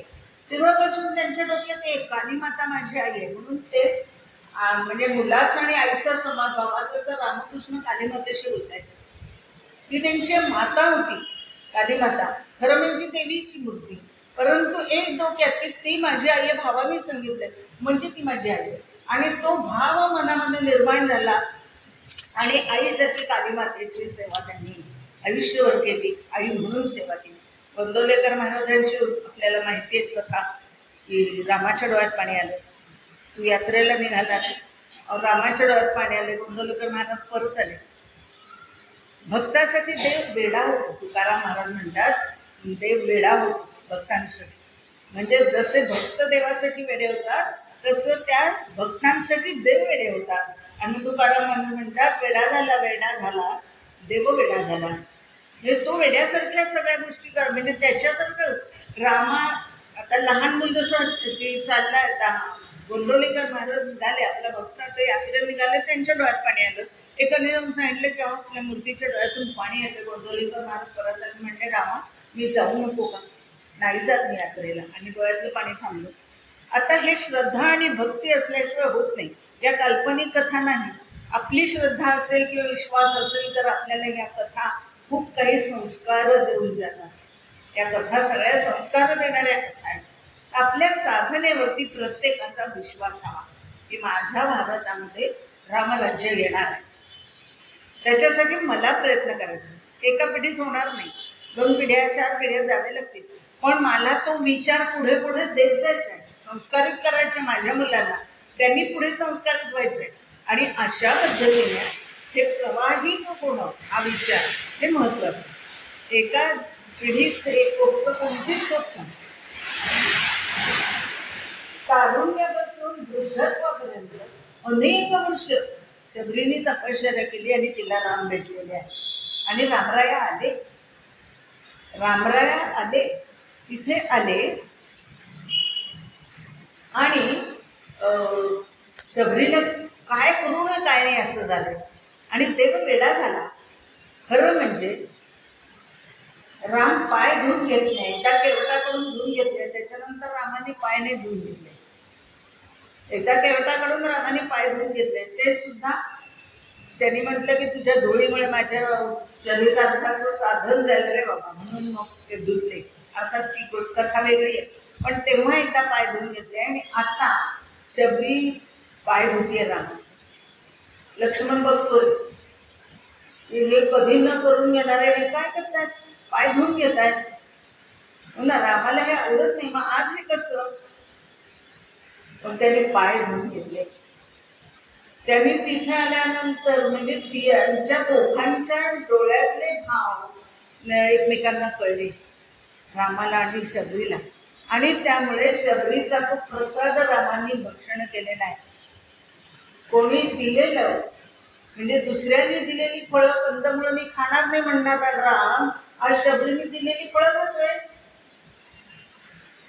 तेव्हापासून त्यांच्या डोक्यात एक कालीमाता माझी आई आहे म्हणून ते म्हणजे मुलाचा आणि आईचा समाभाव, तसं रामकृष्ण कालीमातेशी होत आहेत. ती त्यांची माता होती कालीमाता, खरं म्हणजे देवीची मूर्ती, परंतु एक डोक्यात की ती माझी आई आहे, भावाने सांगितलंय म्हणजे ती माझी आई आहे. आणि तो भाव मनामध्ये निर्माण झाला आणि आईसाठी कालीमातेची सेवा त्यांनी आयुष्यभर केली, आई म्हणून सेवा केली. गोंदवलेकर महाराजांची आपल्याला माहिती आहे कथा की रामाच्या डोळ्यात पाणी आलं, तू यात्रेला निघाला, रामाच्या डोळ्यात पाणी आले, गोंदवलेकर महाराज परत आले. भक्तासाठी देव वेडा होतो, तुकाराम महाराज म्हणतात देव वेडा होतो भक्तांसाठी. म्हणजे जसे भक्त देवासाठी वेडे होतात तसं त्या भक्तांसाठी देव वेडे होतात. आणि तुकाराम महाराज म्हणतात वेडा झाला देव वेडा झाला. म्हणजे तो वेड्यासारख्या सगळ्या गोष्टी कर, म्हणजे त्याच्यासारखं रामा. आता लहान मुलं जसं ते चाललाय, आता गोंदवलेकर महाराज निघाले, आपल्या भक्त आता यात्रेला निघाले, त्यांच्या डोळ्यात पाणी आलं. एकाने जाऊन सांगितलं की आपल्या मूर्तीच्या डोळ्यातून पाणी येतं. गोंदवलेकर महाराज परत आले, म्हणले रामा मी जाऊ नको का? नाही जात मी यात्रेला, आणि डोळ्यातलं पाणी थांबलं. आता हे श्रद्धा आणि भक्ती असल्याशिवाय होत नाही, या काल्पनिक कथा नाही. आपली श्रद्धा असेल किंवा विश्वास असेल तर आपल्याला या कथा खूप काही संस्कार देऊन जातात. या कथा सगळ्या संस्कार देणाऱ्या कथा आहेत. आपल्या साधनेवरती प्रत्येकाचा विश्वास हवा की माझ्या भारतामध्ये रामराज्य येणार आहे, त्याच्यासाठी मला प्रयत्न करायचा. एका पिढीत होणार नाही, 2 पिढ्या 4 पिढ्या जावे लागतील, पण मला तो विचार पुढे पुढे द्यायचाच आहे, संस्कारित करायचं माझ्या मुलांना, त्यांनी पुढे संस्कारित व्हायचंय. आणि अशा पद्धतीने हे प्रवाहित होणं हा विचार हे महत्वाचं. एका पिढीत एक गोष्ट कोणतीच होत नाही. तारुण्यापासून वृद्धत्वापर्यंत अनेक वर्ष शबरीने तपश्चर्या केली आणि तिला राम भेटलेले आहे. आणि रामराया आले तिथे आले आणि शबरीला काय करू नये काय नाही असं झालं, आणि देव वेडा झाला. खरं म्हणजे राम पाय धुवून घेत नाही, एकदा केवटाकडून धुवून घेतले, त्याच्यानंतर रामाने पाय नाही धुवून घेतले. एकदा केवटाकडून रामाने पाय धुवून घेतले, ते सुद्धा त्यांनी म्हटलं की तुझ्या धुळीमुळे माझ्या चरितार्थाचं साधन झालं रे बाबा, म्हणून मग ते धुतले. अर्थात ती गोष्ट कथा वेगळी आहे, पण तेव्हा एकदा पाय धुवून घेतले. आणि आता शबरी पाय धुतीये रामाचं. लक्ष्मण बघतोय हे कधी न करून घेणारे हे काय करतायत, पाय धुवून घेत आहेत. हो ना, रामाला हे आवडत नाही, मग आज हे कसं? पण त्याने पाय धुवून घेतले. त्यांनी तिथे आल्यानंतर म्हणजे त्यांच्या दोघांच्या डोळ्यातले भाव एकमेकांना कळले, रामाला आणि शबरीला. आणि त्यामुळे शबरीचा तो प्रसाद रामांनी भक्षण केलेला आहे. कोणी दिलेलं म्हणजे दुसऱ्यांनी दिलेली फळं कंदमुळं मी खाणार नाही म्हणणारा राम आज शबरीने दिलेली फळं खातोय.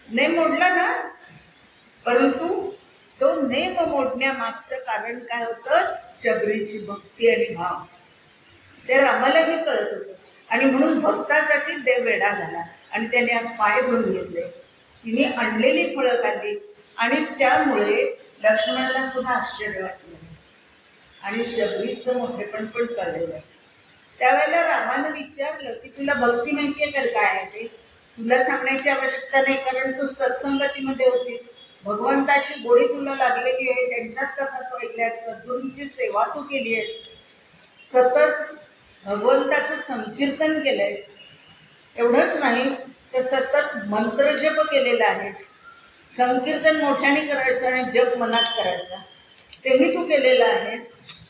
नेम मोडला ना, परंतु तो नेम मोडण्यामागचं कारण काय होतं? शबरीची भक्ती आणि भाव. ते रामालाही कळत होतं आणि म्हणून भक्तासाठी देव वेडा झाला आणि त्याने आज पाय धुवून घेतले. तिने आणलेली फळं खाल्ली आणि त्यामुळे लक्ष्मणाला सुद्धा आश्चर्य वाटलं आणि शबरीचं मोठेपण पण कळलेलं आहे. त्यावेळेला रामानं विचारलं की तुला भक्ती माहितीये तर काय आहे ते? तुला सांगण्याची आवश्यकता नाही, कारण तू सत्संगतीमध्ये होतीस, भगवंताची गोडी तुला लागलेली आहे, त्यांच्याच कथा तू ऐकल्यास, सद्गुरूंची सेवा तू केली आहेस, सतत भगवंताचं संकीर्तन केलंयस. एवढंच नाही तर सतत मंत्रजप केलेला आहेस. संकीर्तन मोठ्याने करायचं आणि जप मनात करायचा, तेही तू केलेलं आहेस.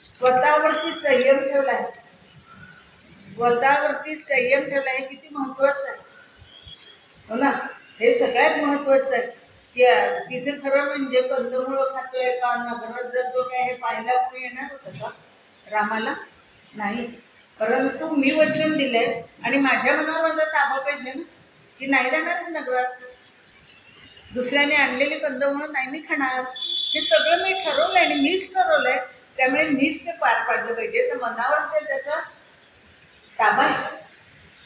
स्वतःवरती संयम ठेवलाय, स्वतःवरती संयम ठेवलाय. हे किती महत्वाचं आहे हो ना. हे सगळ्यात महत्वाचं आहे की तिथे खरं म्हणजे कंदमुळं खातोय का नगरात जातो काय हे पाहायला कोणी येणार होतं का रामाला? नाही. परंतु मी वचन दिलंय आणि माझ्या मनावर माझा ताबा पाहिजे ना की नाही जाणार मी नगरात, दुसऱ्याने आणलेले कंदमुळं नाही मी खाणार. हे सगळं मी ठरवलंय आणि मीच ठरवलंय, त्यामुळे मीच ते पार पाडलं पाहिजे. तर मनावर ते त्याचा ताबा आहे.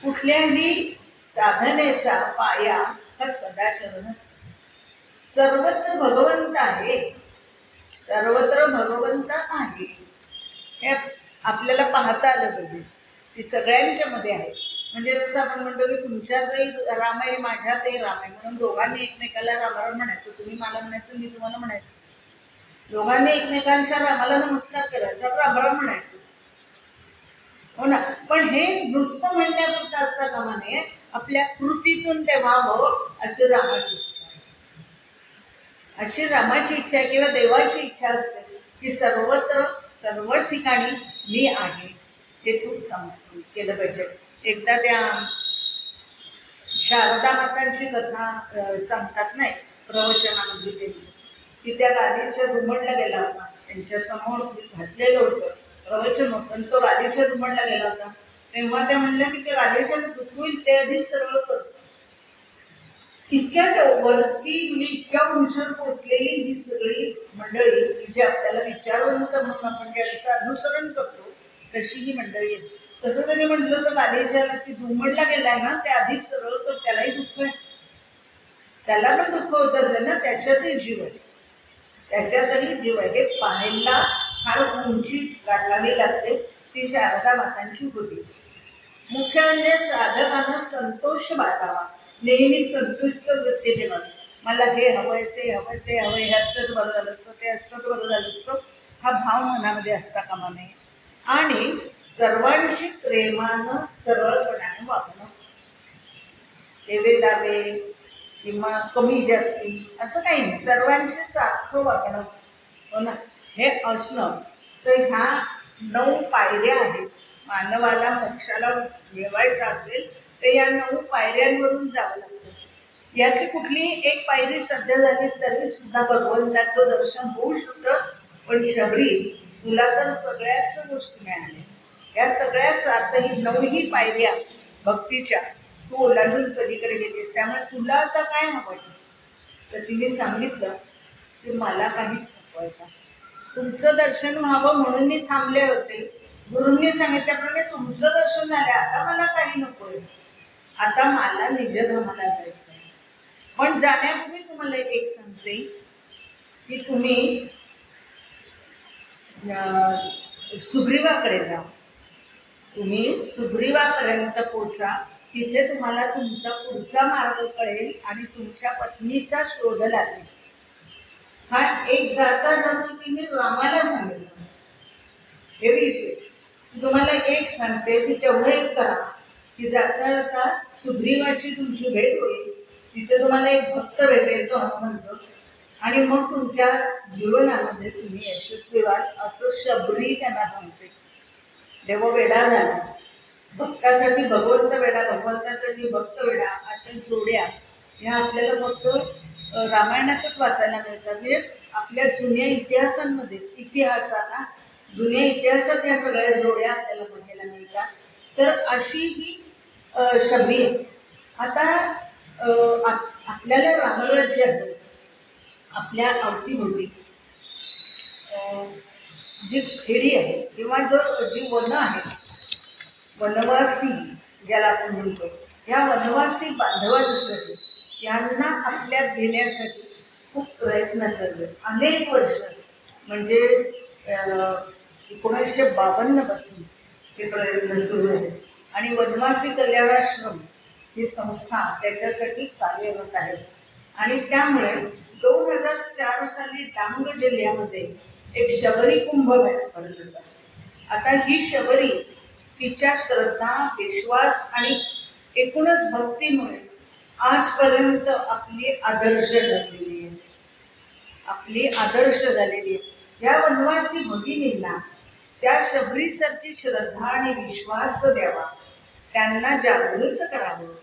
कुठल्याही साधनेचा पाया हा सदाचरण असतो. सर्वत्र भगवंत आहे, सर्वत्र भगवंत आहे हे आपल्याला पाहता आलं पाहिजे. ती सगळ्यांच्या मध्ये आहे. म्हणजे जसं आपण म्हणतो की तुमच्यातही राम आहे माझ्यातही राम आहे, म्हणून दोघांनी एकमेकाला रामराम म्हणायचं. तुम्ही मला म्हणायचं, मी तुम्हाला म्हणायचं. दोघांनी एकमेकांच्या रामाला नमस्कार करायचा, रामराम म्हणायचं हो ना. पण हे नुसतं म्हणण्यापुरतं असता कामा नये, आपल्या कृतीतून ते व्हावं अशी रामाची इच्छा आहे. अशी रामाची इच्छा आहे किंवा देवाची इच्छा असते की सर्वत्र सर्व ठिकाणी मी आहे हे तू केलं पाहिजे. एकदा त्या शारदा मातांची कथा सांगतात नाही प्रवचनामध्ये त्यांची, की त्या गादीच्या घुमडला गेला होता, त्यांच्या समोर घातलेलं होतं प्रवचन होतं आणि तो गादीच्या घुमडला गेला होता. तेव्हा त्या म्हणल्या की ते गादीच्या होईल ते आधी सरळ कर. इतक्या वरती म्हणजे इतक्या उंचीवर पोचलेली ही सगळी मंडळी जी आपल्याला विचारवंत म्हणून आपण ज्याचं अनुसरण करतो तशी ही मंडळी आहे. तसं त्यांनी म्हटलं तर गादीच्याला ती घुमडला गेलाय ना ते आधी सरळ कर, त्यालाही दुःख आहे, त्याला पण दुःख होत असेल ना, त्याच्यातही जीव आहे, त्याच्यातही जीव आहे. हे पाहायला फार उंची गाठावी लागते. ती शारदा मातांची होती. मुख्य म्हणजे साधकांना संतोष बाळगावा, नेहमी संतुष्ट वृत्ती ठेवावी. मला हे हवंय ते हवंय ते हवंय, हे असतं तर बरं झालं असतं, ते असतं तर बरं झालं असतं, हा भाव मनामध्ये असता कामा नये. आणि सर्वांशी प्रेमानं सरळपणाने वागणं, देवे दावे किंवा कमी जास्ती असं काही नाही, सर्वांचे सारखं वागणं हो ना. हे असणं. तर ह्या 9 पायऱ्या आहेत. मानवाला मोक्षाला मिळवायचं असेल तर या 9 पायऱ्यांवरून जावं लागतं. यातली कुठलीही एक पायरी सध्या झाली तरी सुद्धा भगवंताचं दर्शन होऊ शकतं. पण शबरी तुला तर सगळ्याच गोष्टी मिळाल्या, या सगळ्या सातही 9ही पायऱ्या भक्तीच्या तू ओलांडून पलीकडे गेलीस. त्यामुळे तुला आता काय हवंय? तर तिने सांगितलं की मला काहीच नको आता, तुमचं दर्शन व्हावं म्हणून मी थांबले होते. गुरूंनी सांगितल्याप्रमाणे तुमचं दर्शन झालं, आता मला काही नकोय, आता मला निजधामाला जायचं आहे. पण जाण्यापूर्वी तुम्हाला एक सांगते की तुम्ही सुग्रीवाकडे जा, तुम्ही सुग्रीवापर्यंत पोचा, तिथे तुम्हाला तुमचा पुढचा मार्ग कळेल आणि तुमच्या पत्नीचा शोध लागेल. हा एक जाता जाता तिने रामाला सांगितलं. हे विशेष तुम्हाला एक सांगते की तेवढं एक करा की जाता जाता सुग्रीवाची तुमची भेट होईल. तिथे तुम्हाला एक भक्त भेटेल, तो हनुमंत, आणि मग तुमच्या जीवनामध्ये तुम्ही यशस्वी व्हाल असं शबरी त्यांना सांगते. देव वेडा झाला, भक्तासाठी भगवंत वेडा, भगवंतासाठी भक्त वेडा, अशा जोड्या ह्या आपल्याला फक्त रामायणातच वाचायला मिळतात. म्हणजे आपल्या जुन्या इतिहासात जुन्या इतिहासात या सगळ्या जोड्या आपल्याला बघायला मिळतात. तर अशी ही शबरी आहे. आता आपल्याला रामराज्य आहे, आपल्या अवतीभोवती जी खेडी आहे किंवा जी वनं आहेत, वनवासी ज्याला आपण म्हणतो, या वनवासी बांधवांसाठी यांना आपल्यात घेण्यासाठी खूप प्रयत्न चालले. अनेक वर्ष म्हणजे 1952 पासून हे प्रयत्न सुरू आहे आणि वनवासी कल्याणाश्रम ही संस्था त्याच्यासाठी कार्यरत आहे. आणि त्यामुळे 2004 साली डांग जिल्ह्यामध्ये एक शबरी कुंभमेळा भरला होता. आता ही शबरी तिच्या श्रद्धा, विश्वास आणि एकूणच भक्तीमुळे आजपर्यंत आपली आदर्श झालेली आहे. या वनवासी भगिनींना त्या शबरीसारखी श्रद्धा आणि विश्वास द्यावा, त्यांना जागृत करावं,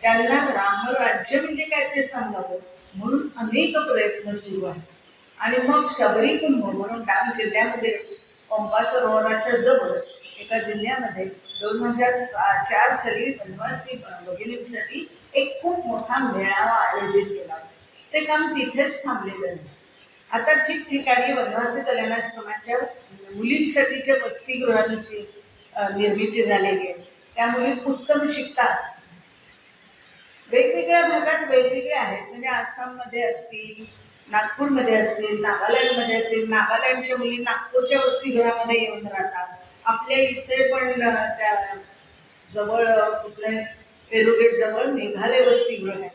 त्यांना रामराज्य म्हणजे काय ते सांगावं, म्हणून अनेक प्रयत्न सुरू आहेत. आणि मग शबरी कुंभ म्हणून डांग जिल्ह्यामध्ये पंपा सरोवराच्या जवळ एका जिल्ह्यामध्ये 2004 साली वनवासी भगिनींसाठी एक खूप मोठा मेळावा आयोजित केला. ते काम तिथेच थांबलेलं आहे. आता ठिकठिकाणी वनवासी कल्याणाश्रमाच्या मुलींसाठीच्या वसतिगृहांची निर्मिती झालेली आहे. त्या मुली उत्तम शिकतात. वेगवेगळ्या भागात वेगवेगळे आहेत. म्हणजे आसाममध्ये असतील, नागपूरमध्ये असतील, नागालँडमध्ये असतील. नागालँडच्या मुली नागपूरच्या वसतिगृहामध्ये येऊन राहतात. आपल्या इथे पण त्या जवळ कुठले पेरुगेट जवळ मेघालय वसतिगृह आहे.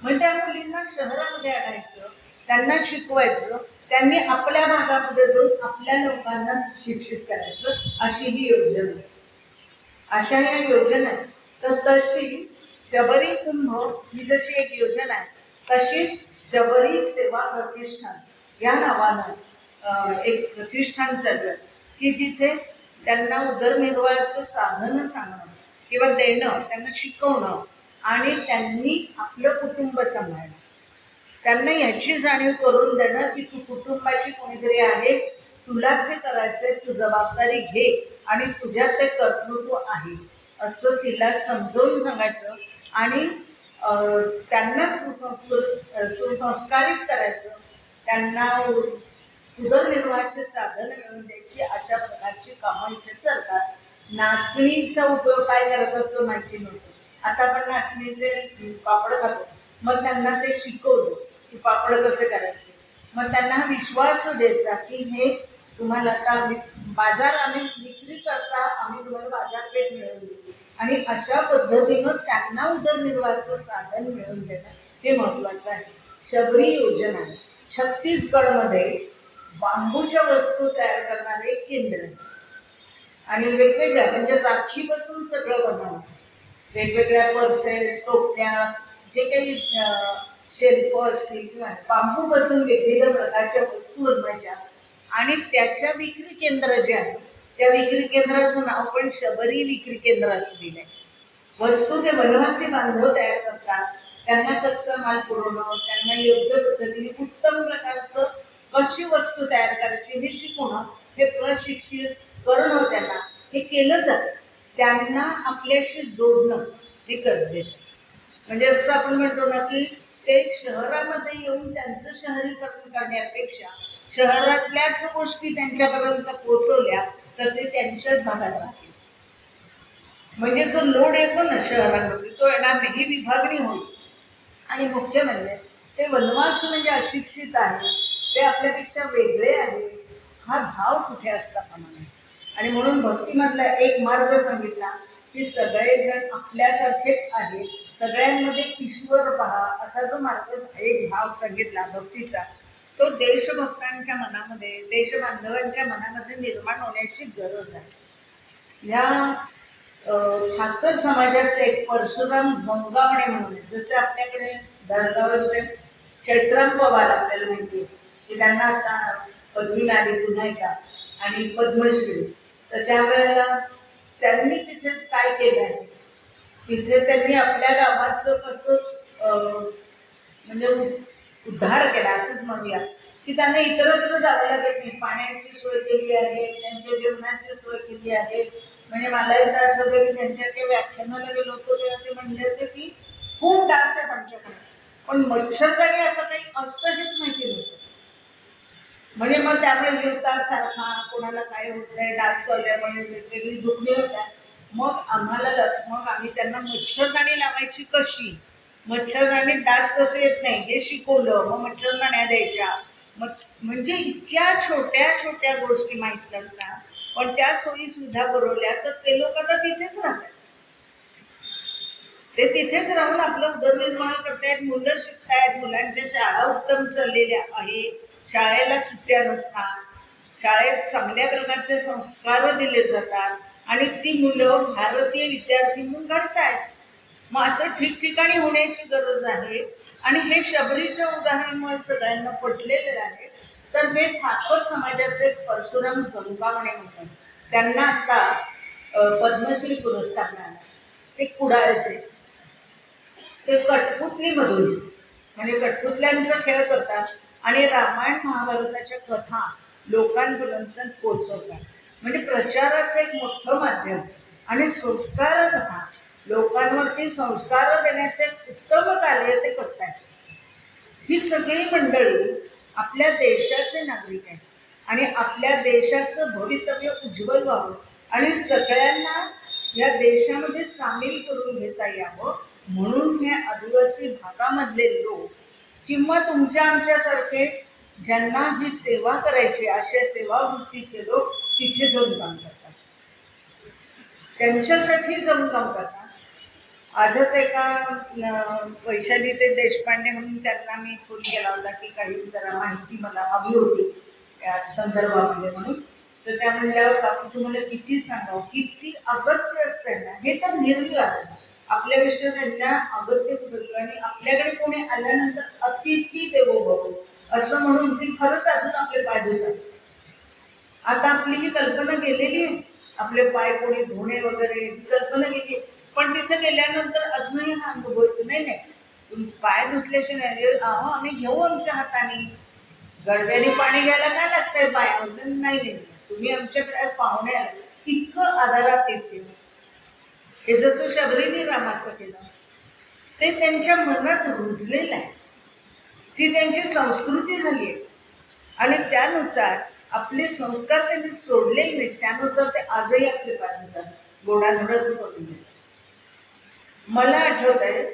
मग त्या मुलींना शहरामध्ये आणायचं, त्यांना शिकवायचं, त्यांनी आपल्या भागामध्ये जाऊन आपल्या लोकांना शिक्षित करायचं, अशी ही योजना आहे. अशा या योजना आहे. तर तशी शबरी कुंभ ही जशी एक योजना आहे, तशीच शबरी सेवा प्रतिष्ठान या नावानं एक प्रतिष्ठान चाललं की जिथे त्यांना उदरनिर्वाहाचं साधन सांगणं किंवा देणं, त्यांना शिकवणं आणि त्यांनी आपलं कुटुंब सांभाळणं, त्यांना याची जाणीव करून देणं की तू कुटुंबाची कोणीतरी आहेस, तुलाच हे करायचंय, तू जबाबदारी घे आणि तुझ्यात ते कर्तृत्व आहे असं तिला समजावून सांगायचं आणि त्यांना सुसंस्कारित करायचं, त्यांना उदरनिर्वाहाचे साधन मिळवून द्यायची, अशा प्रकारची कामं इथे चालतात. नाचणीचा उपयोग काय करत असतो माहिती नव्हतं. आता आपण नाचणीचे पापड खातो. मग त्यांना ते शिकवलं की पापड कसे करायचे. मग त्यांना हा विश्वास द्यायचा की हे तुम्हाला आता आम्ही विक्री करता, आम्ही तुम्हाला बाजारपेठ मिळवून देऊ आणि अशा पद्धतीनं त्यांना उदरनिर्वाहाचं साधन मिळवून देणं हे महत्त्वाचं आहे. शबरी योजना छत्तीसगडमध्ये बांबूच्या वस्तू तयार करणारे एक केंद्र आहे आणि वेगवेगळ्या म्हणजे राखीपासून सगळं बनवणं, वेगवेगळ्या पर्सेस, टोपल्या, जे काही शेल्फ असतील किंवा बांबूपासून वेगवेगळ्या प्रकारच्या वस्तू बनवायच्या आणि त्याच्या विक्री केंद्र जे आहे त्या विक्री केंद्राचं नाव पण शबरी विक्री केंद्र असं दिलं आहे. वस्तू ते वनवासी बांधव तयार करतात, त्यांना कच्चा माल पुरवणं, त्यांना योग्य पद्धतीने उत्तम प्रकारचं कशी वस्तू तयार करायची हे शिकवणं, हे प्रशिक्षित करणं, त्यांना हे केलं जातं. त्यांना आपल्याशी जोडणं हे गरजेचं आहे. म्हणजे असं आपण म्हणतो ना की ते शहरामध्ये येऊन त्यांचं शहरीकरण करण्यापेक्षा शहरातल्याच गोष्टी त्यांच्यापर्यंत पोहोचवल्या तर ते त्यांच्याच भागात राहतील. म्हणजे जो लोड येतो ना शहरांमध्ये तो येणार नाही, ही विभागणी होईल. आणि मुख्य म्हणजे ते वनवास म्हणजे अशिक्षित आहे, ते आपल्यापेक्षा वेगळे आहे, हा भाव कुठे असता कामा नये. आणि म्हणून भक्तीमधला एक मार्ग सांगितला की सगळेजण आपल्यासारखेच आहेत, सगळ्यांमध्ये ईश्वर पहा, असा जो मार्ग एक भाव सांगितला भक्तीचा, तो देशभक्तांच्या मनामध्ये, देशबांधवांच्या मनामध्ये निर्माण होण्याची गरज आहे. या ठाकर समाजाचे एक परशुराम गंगावणे म्हणून, जसे आपल्याकडे दर्गावरचे चैत्राम पवार आपल्याला माहिती आहे की त्यांना आता पदवी मिळाली पुन्हा एकदा आणि पद्मश्री. तर त्यावेळेला त्यांनी तिथे काय केलं आहे, तिथे त्यांनी आपल्या गावाचं कसं म्हणजे उद्धार केला असंच म्हणूया, की त्यांना इतरत्र जावं लागत नाही. पाण्याची सोय केली आहे, त्यांच्या जेवणाची सोय केली आहे. म्हणजे मला एकदा आठवतं की त्यांच्या काही व्याख्यानाला गेलो होतो तेव्हा ते म्हणले होते की खूप डास आहेत आमच्याकडे, पण मच्छरदाणी असं काही असतं हेच माहिती नव्हतं. म्हणजे मग त्यामुळे जीवताप सारखा, कोणाला काय होतंय, डास चालल्यामुळे वेगवेगळी दुखणी होतात. मग आम्ही त्यांना मच्छरदाणी लावायची कशी, मच्छरदाणी डास कसे येत नाही हे शिकवलं. मग मच्छरदाण्या द्यायच्या. मग म्हणजे इतक्या छोट्या छोट्या गोष्टी माहीत नसतात, पण त्या सोयी सुद्धा पुरवल्या तर ते लोक आता तिथेच राहतात. ते तिथेच राहून आपलं उदरनिर्वाह करतायत, मुलं शिकतायत, मुलांच्या शाळा उत्तम चाललेल्या आहेत, शाळेला सुट्ट्या नसतात, शाळेत चांगल्या प्रकारचे संस्कार दिले जातात आणि ती मुलं भारतीय विद्यार्थी म्हणून घडतायत. मग असं ठिकठिकाणी होण्याची गरज आहे. आणि हे शबरीच्या उदाहरणामुळे सगळ्यांना पटलेलं आहे. तर हे ठाकर समाजाचे परशुराम गंगावणे म्हणतात, त्यांना आता पद्मश्री पुरस्कार मिळाला. ते कुडाळचे, ते कठपुतलीमधून, म्हणजे कठपुतल्यांचा खेळ करतात आणि रामायण महाभारताच्या कथा लोकांपर्यंत पोचवतात. म्हणजे प्रचाराचं एक मोठं माध्यम आणि संस्कार कथा, लोकांवरती संस्कार देण्याचे उत्तम कार्य ते करतात. ही सगळी मंडळी आपल्या देशाचे नागरिक आहेत आणि आपल्या देशाचं भवितव्य उज्ज्वल व्हावं आणि सगळ्यांना या देशामध्ये सामील करून घेता यावं म्हणून हे आदिवासी भागामधले लोक किंवा तुमच्या आमच्यासारखे ज्यांना ही सेवा करायची अशा सेवावृत्तीचे लोक तिथे जाऊन काम करतात, त्यांच्यासाठी जाऊन काम करतात. आजच एका वैशाली ते देशपांडे म्हणून त्यांना मी फोन केला होता की काही जरा माहिती मला हवी होती या संदर्भामध्ये म्हणून. तर त्या म्हणल्यावर काकू तुम्हाला किती सांगावं, किती अगत्य असतं ना, हे तर निर्विवाद आहे. आपल्याविषयी त्यांना अगत्य खूप असतं आणि आपल्याकडे कोणी आल्यानंतर अतिथी देवो भव असं म्हणून ती खरंच अजून आपले पाय धुतात. आता आपली ही कल्पना गेलेली आहे, आपले पाय कोणी धुणे वगैरे ही कल्पना गेली, पण तिथे गेल्यानंतर अजूनही हा अनुभव येतो. नाही नाही, तुम्ही पाय धुतल्याशिवाय अहो आम्ही घेऊ आमच्या हाताने, गडव्याने पाणी घ्यायला काय लागतंय पायावर, नाही नाही, तुम्ही आमच्याकडे पाहुणे आले, इतकं आदरात येते. हे जसं शबरीने रामाचं केलं ते त्यांच्या मनात रुजलेलं आहे, ती त्यांची संस्कृती झाली आहे आणि त्यानुसार आपले संस्कार त्यांनी सोडलेले नाहीत. त्यानुसार ते आजही आपले पाय धुतात, गोडाधोडाचं करून देतात. मला आठवत आहे,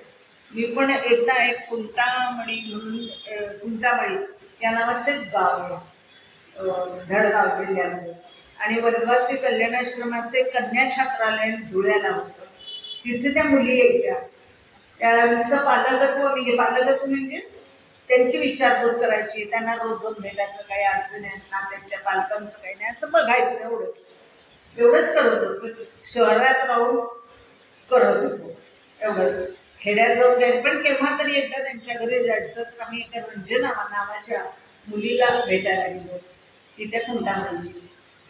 मी पण एकदा एक कुंटामळी म्हणून कुंटामळी या नावाचं एक गाव आहे धडगाव जिल्ह्यामध्ये, आणि वनवासी कल्याणाश्रमाचे कन्या छात्रालय धुळ्याला होतं. तिथे त्या मुली यायच्या, त्यांचं पालकत्व म्हणजे त्यांची विचारपूस करायची, त्यांना रोज रोज भेटायचं, काही अडचणी आहेत ना त्यांच्या पालकांचं काही नाही असं बघायचं, एवढंच करत होतो. शहरात राहून करत होतो एवढंच, खेड्यात जाऊन जाईल. पण केव्हा तरी एकदा त्यांच्या घरी जायचं. तर आम्ही एका रंजना नावाच्या मुलीला भेटायला गेलो, तिथे कुंटामळीची.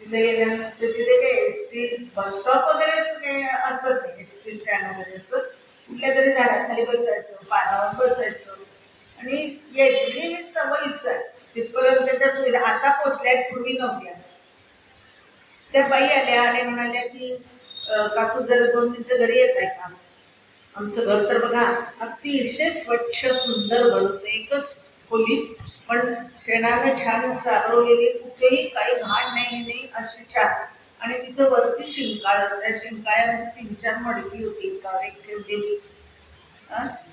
तिथे गेल्यानंतर तिथे काही एस टी बस स्टॉप वगैरे असं काही असत नाही, एस टी स्टँड वगैरे असं, कुठल्या तरी झाडाखाली बसायचं, पानावर बसायचं आणि यायचं. म्हणजे ही सवयीच आहे तिथपर्यंत त्या सुविधा आता पोचल्या, पूर्वी नव्हत्या. त्या बाई आल्या आणि म्हणाल्या की काकू जरा 2 मिनिटं घरी येत आहे का, आमचं घर तर बघा अतिशय स्वच्छ सुंदर बनवतं, एकच खोली पण शेणानं छान सारवलेली, कुठेही काही घाण नाही अशी छान. आणि तिथं वरती शिंकाळ, त्या शिंकाळ्यामध्ये 3-4 मडकी होती एकावर एक ठेवलेली.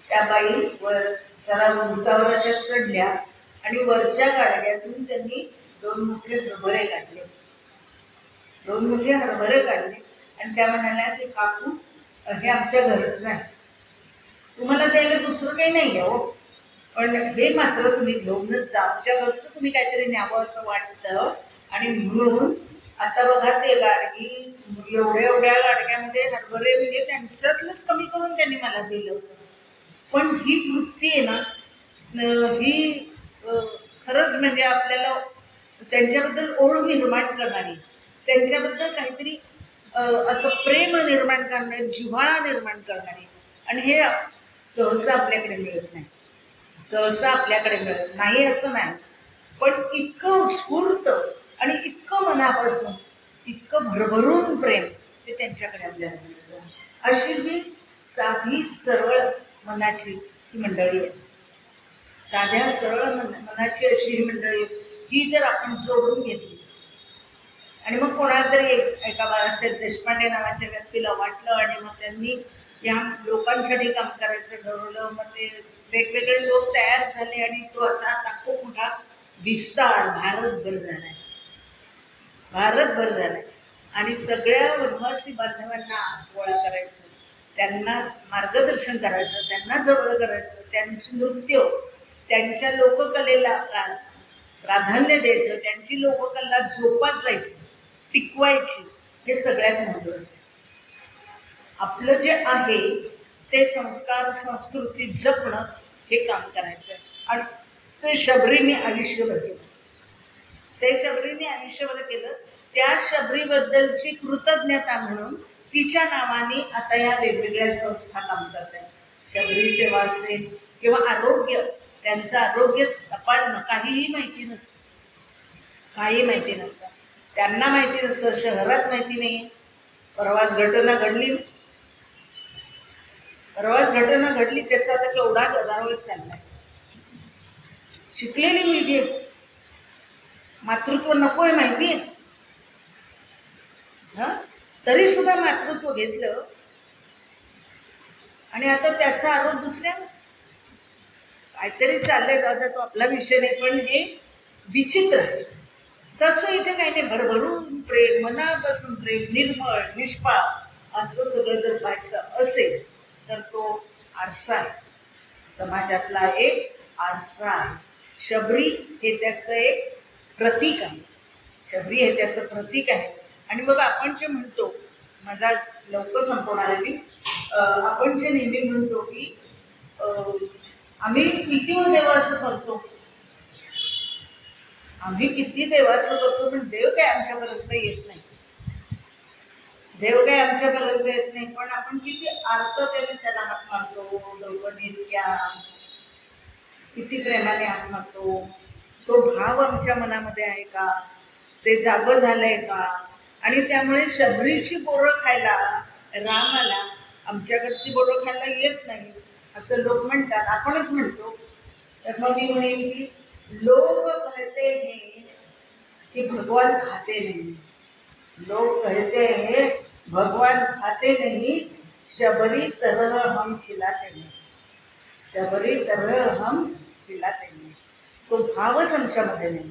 त्या बाई वर जरा उंचावर अशा चढल्या आणि वरच्या गाड्यातून त्यांनी 2 मोठे हरभरे काढले आणि त्या म्हणाल्या की काकू हे आमच्या घरच नाही, तुम्हाला द्यायला दुसरं काही नाही आहे हो, पण हे मात्र तुम्ही घेऊनच जा, आमच्या घरचं तुम्ही काहीतरी न्यावं असं वाटतं. आणि म्हणून आता बघा ते गाडगी एवढ्या गाडग्यामध्ये हरभरे म्हणजे त्यांच्यातलंच कमी करून त्यांनी मला दिलं होतं. पण ही वृत्ती आहे ना, ही खरंच म्हणजे आपल्याला त्यांच्याबद्दल ओढ निर्माण करणारी, त्यांच्याबद्दल काहीतरी असं प्रेम निर्माण करणारी, जिव्हाळा निर्माण करणारी. आणि हे सहसा आपल्याकडे मिळत नाही, सहसा आपल्याकडे मिळत नाही असं नाही, पण इतकं उत्स्फूर्त आणि इतकं मनापासून, इतकं भरभरून प्रेम ते त्यांच्याकडे आपल्याला मिळतं. अशी ही साधी सरळ मनाची ही मंडळी आहेत. साध्या सरळ मनाची अशी ही मंडळी, ही जर आपण जोडून घेतली आणि मग कोणाला तरी एका बाळासाहेब देशपांडे नावाच्या व्यक्तीला वाटलं आणि मग त्यांनी या लोकांसाठी काम करायचं ठरवलं. मग ते वेगवेगळे लोक तयार झाले आणि तो आता खूप मोठा विस्तार भारतभर झालाय, भारतभर झालाय. आणि सगळ्या वनवासी बांधवांना गोळा करायचं, त्यांना मार्गदर्शन करायचं, त्यांना जवळ करायचं, त्यांची नृत्य, त्यांच्या लोककलेला प्राधान्य द्यायचं, त्यांची लोककला जोपासायची, टिकवायची. हे सगळ्यात महत्त्वाचं आहे. आपलं जे आहे ते संस्कार संस्कृती जपणं हे काम करायचं आहे. आणि ते शबरीने आयुष्यभर केलं, ते शबरीने आयुष्यभर केलं. त्या शबरीबद्दलची कृतज्ञता म्हणून तिच्या नावाने आता या वेगवेगळ्या संस्था काम करतात. शबरी सेवा असेल किंवा आरोग्य, त्यांचं आरोग्य तपासणं, काहीही माहिती नसतं, काही माहिती नसतं, त्यांना माहिती नसतं, शहरात माहिती नाही. परवाच घटना घडली, परवाच घटना घडली, त्याचा आता केवढा गदारोळ चाललाय. शिकलेली मुलगी, मातृत्व नकोय माहिती आहे, तरी सुद्धा मातृत्व घेतलं आणि आता त्याचा आरोप दुसऱ्यावर. काहीतरी चाललंय. दादा तो आपला विषय नाही, पण हे विचित्र आहे. तसं इथे काही नाही, भरभरून प्रेम, मनापासून प्रेम, निर्मळ निष्पाप असं सगळं जर पाहायचं असेल तर तो आरसा आहे, समाजातला एक आरसा आहे. शबरी हे त्याचं एक प्रतीक आहे, शबरी हे त्याचं प्रतीक आहे. आणि मग आपण जे म्हणतो, माझा लवकर संपवणार आहे मी, आपण जे नेहमी म्हणतो की आम्ही किती देवाचं करतो, आम्ही किती देवाचं करतो, पण देव काय आमच्यापर्यंत येत नाही, देव काय आमच्यापर्यंत येत नाही. पण आपण किती आर्ततेने त्याला हात मारतो, दौडणीतक्या किती प्रेमाने हात मारतो. तो भाव आमच्या मनामध्ये आहे का, ते जागं झालंय का. आणि त्यामुळे शबरीची बोरं खायला रामाला आमच्याकडची बोरं खायला येत नाही असं लोक म्हणतात, आपणच म्हणतो. तर मग मी म्हणेन की लोक कहते हैं कि भगवान खाते नहीं, लोग कहते हैं भगवान खाते नहीं, शबरी तरह हम खिलाते नहीं, शबरी तरह हम खिलाते नहीं. तो भावच आमच्यामध्ये नाही,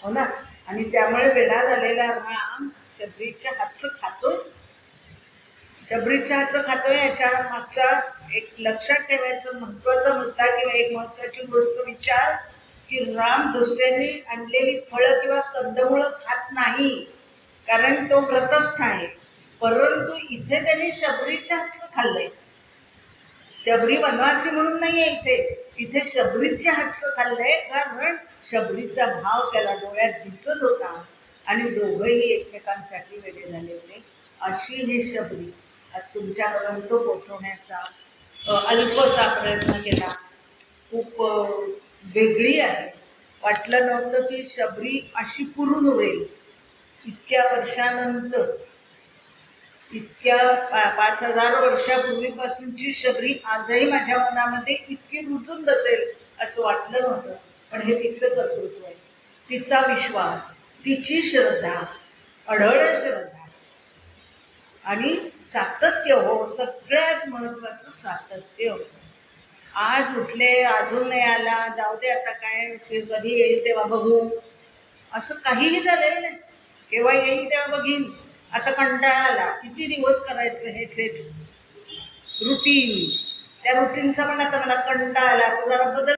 हो ना. आणि त्यामुळे वेडा झालेला राम शबरीच्या हातचं खातोय, शबरीच्या हातचं खातोय. याच्या मागचा एक लक्षात ठेवायचं महत्वाचा मुद्दा किंवा एक महत्वाची गोष्ट विचार की राम दुसऱ्यांनी आणलेली फळं किंवा कंदमुळं खात नाही, कारण तो व्रतस्थ आहे. परंतु इथे त्यांनी शबरीच्या हातचं खाल्लंय. शबरी वनवासी म्हणून नाहीये इथे, इथे शबरीच्या हातचं खाल्लंय, कारण शबरीचा भाव त्याला डोळ्यात दिसत होता आणि दोघंही एकमेकांसाठी वेगळे झाले होते. अशी ही शबरी आज तुमच्यापर्यंत पोचवण्याचा अल्पसा प्रयत्न केला. खूप वेगळी आहे. वाटलं नव्हतं की शबरी अशी पुरून उरेल. इतक्या वर्षानंतर, इतक्या 5000 वर्षापूर्वीपासूनची शबरी आजही माझ्या मनामध्ये इतकी रुजून बसेल असं वाटलं नव्हतं. पण हे तिचं कर्तृत्व आहे, तिचा विश्वास, तिची श्रद्धा, अढळ श्रद्धा आणि सातत्य. हो, सगळ्यात महत्वाचं सातत्य. आज उठले, अजून नाही आला, जाऊ दे आता काय, कधी येईल तेव्हा बघू, असं काहीही झालेलं नाही. केव्हा येईल तेव्हा बघीन, आता कंटाळा आला, किती दिवस करायचं हेच रुटीन. त्या रुटीनचा पण आता मला कंटाळा आला, आता जरा बदल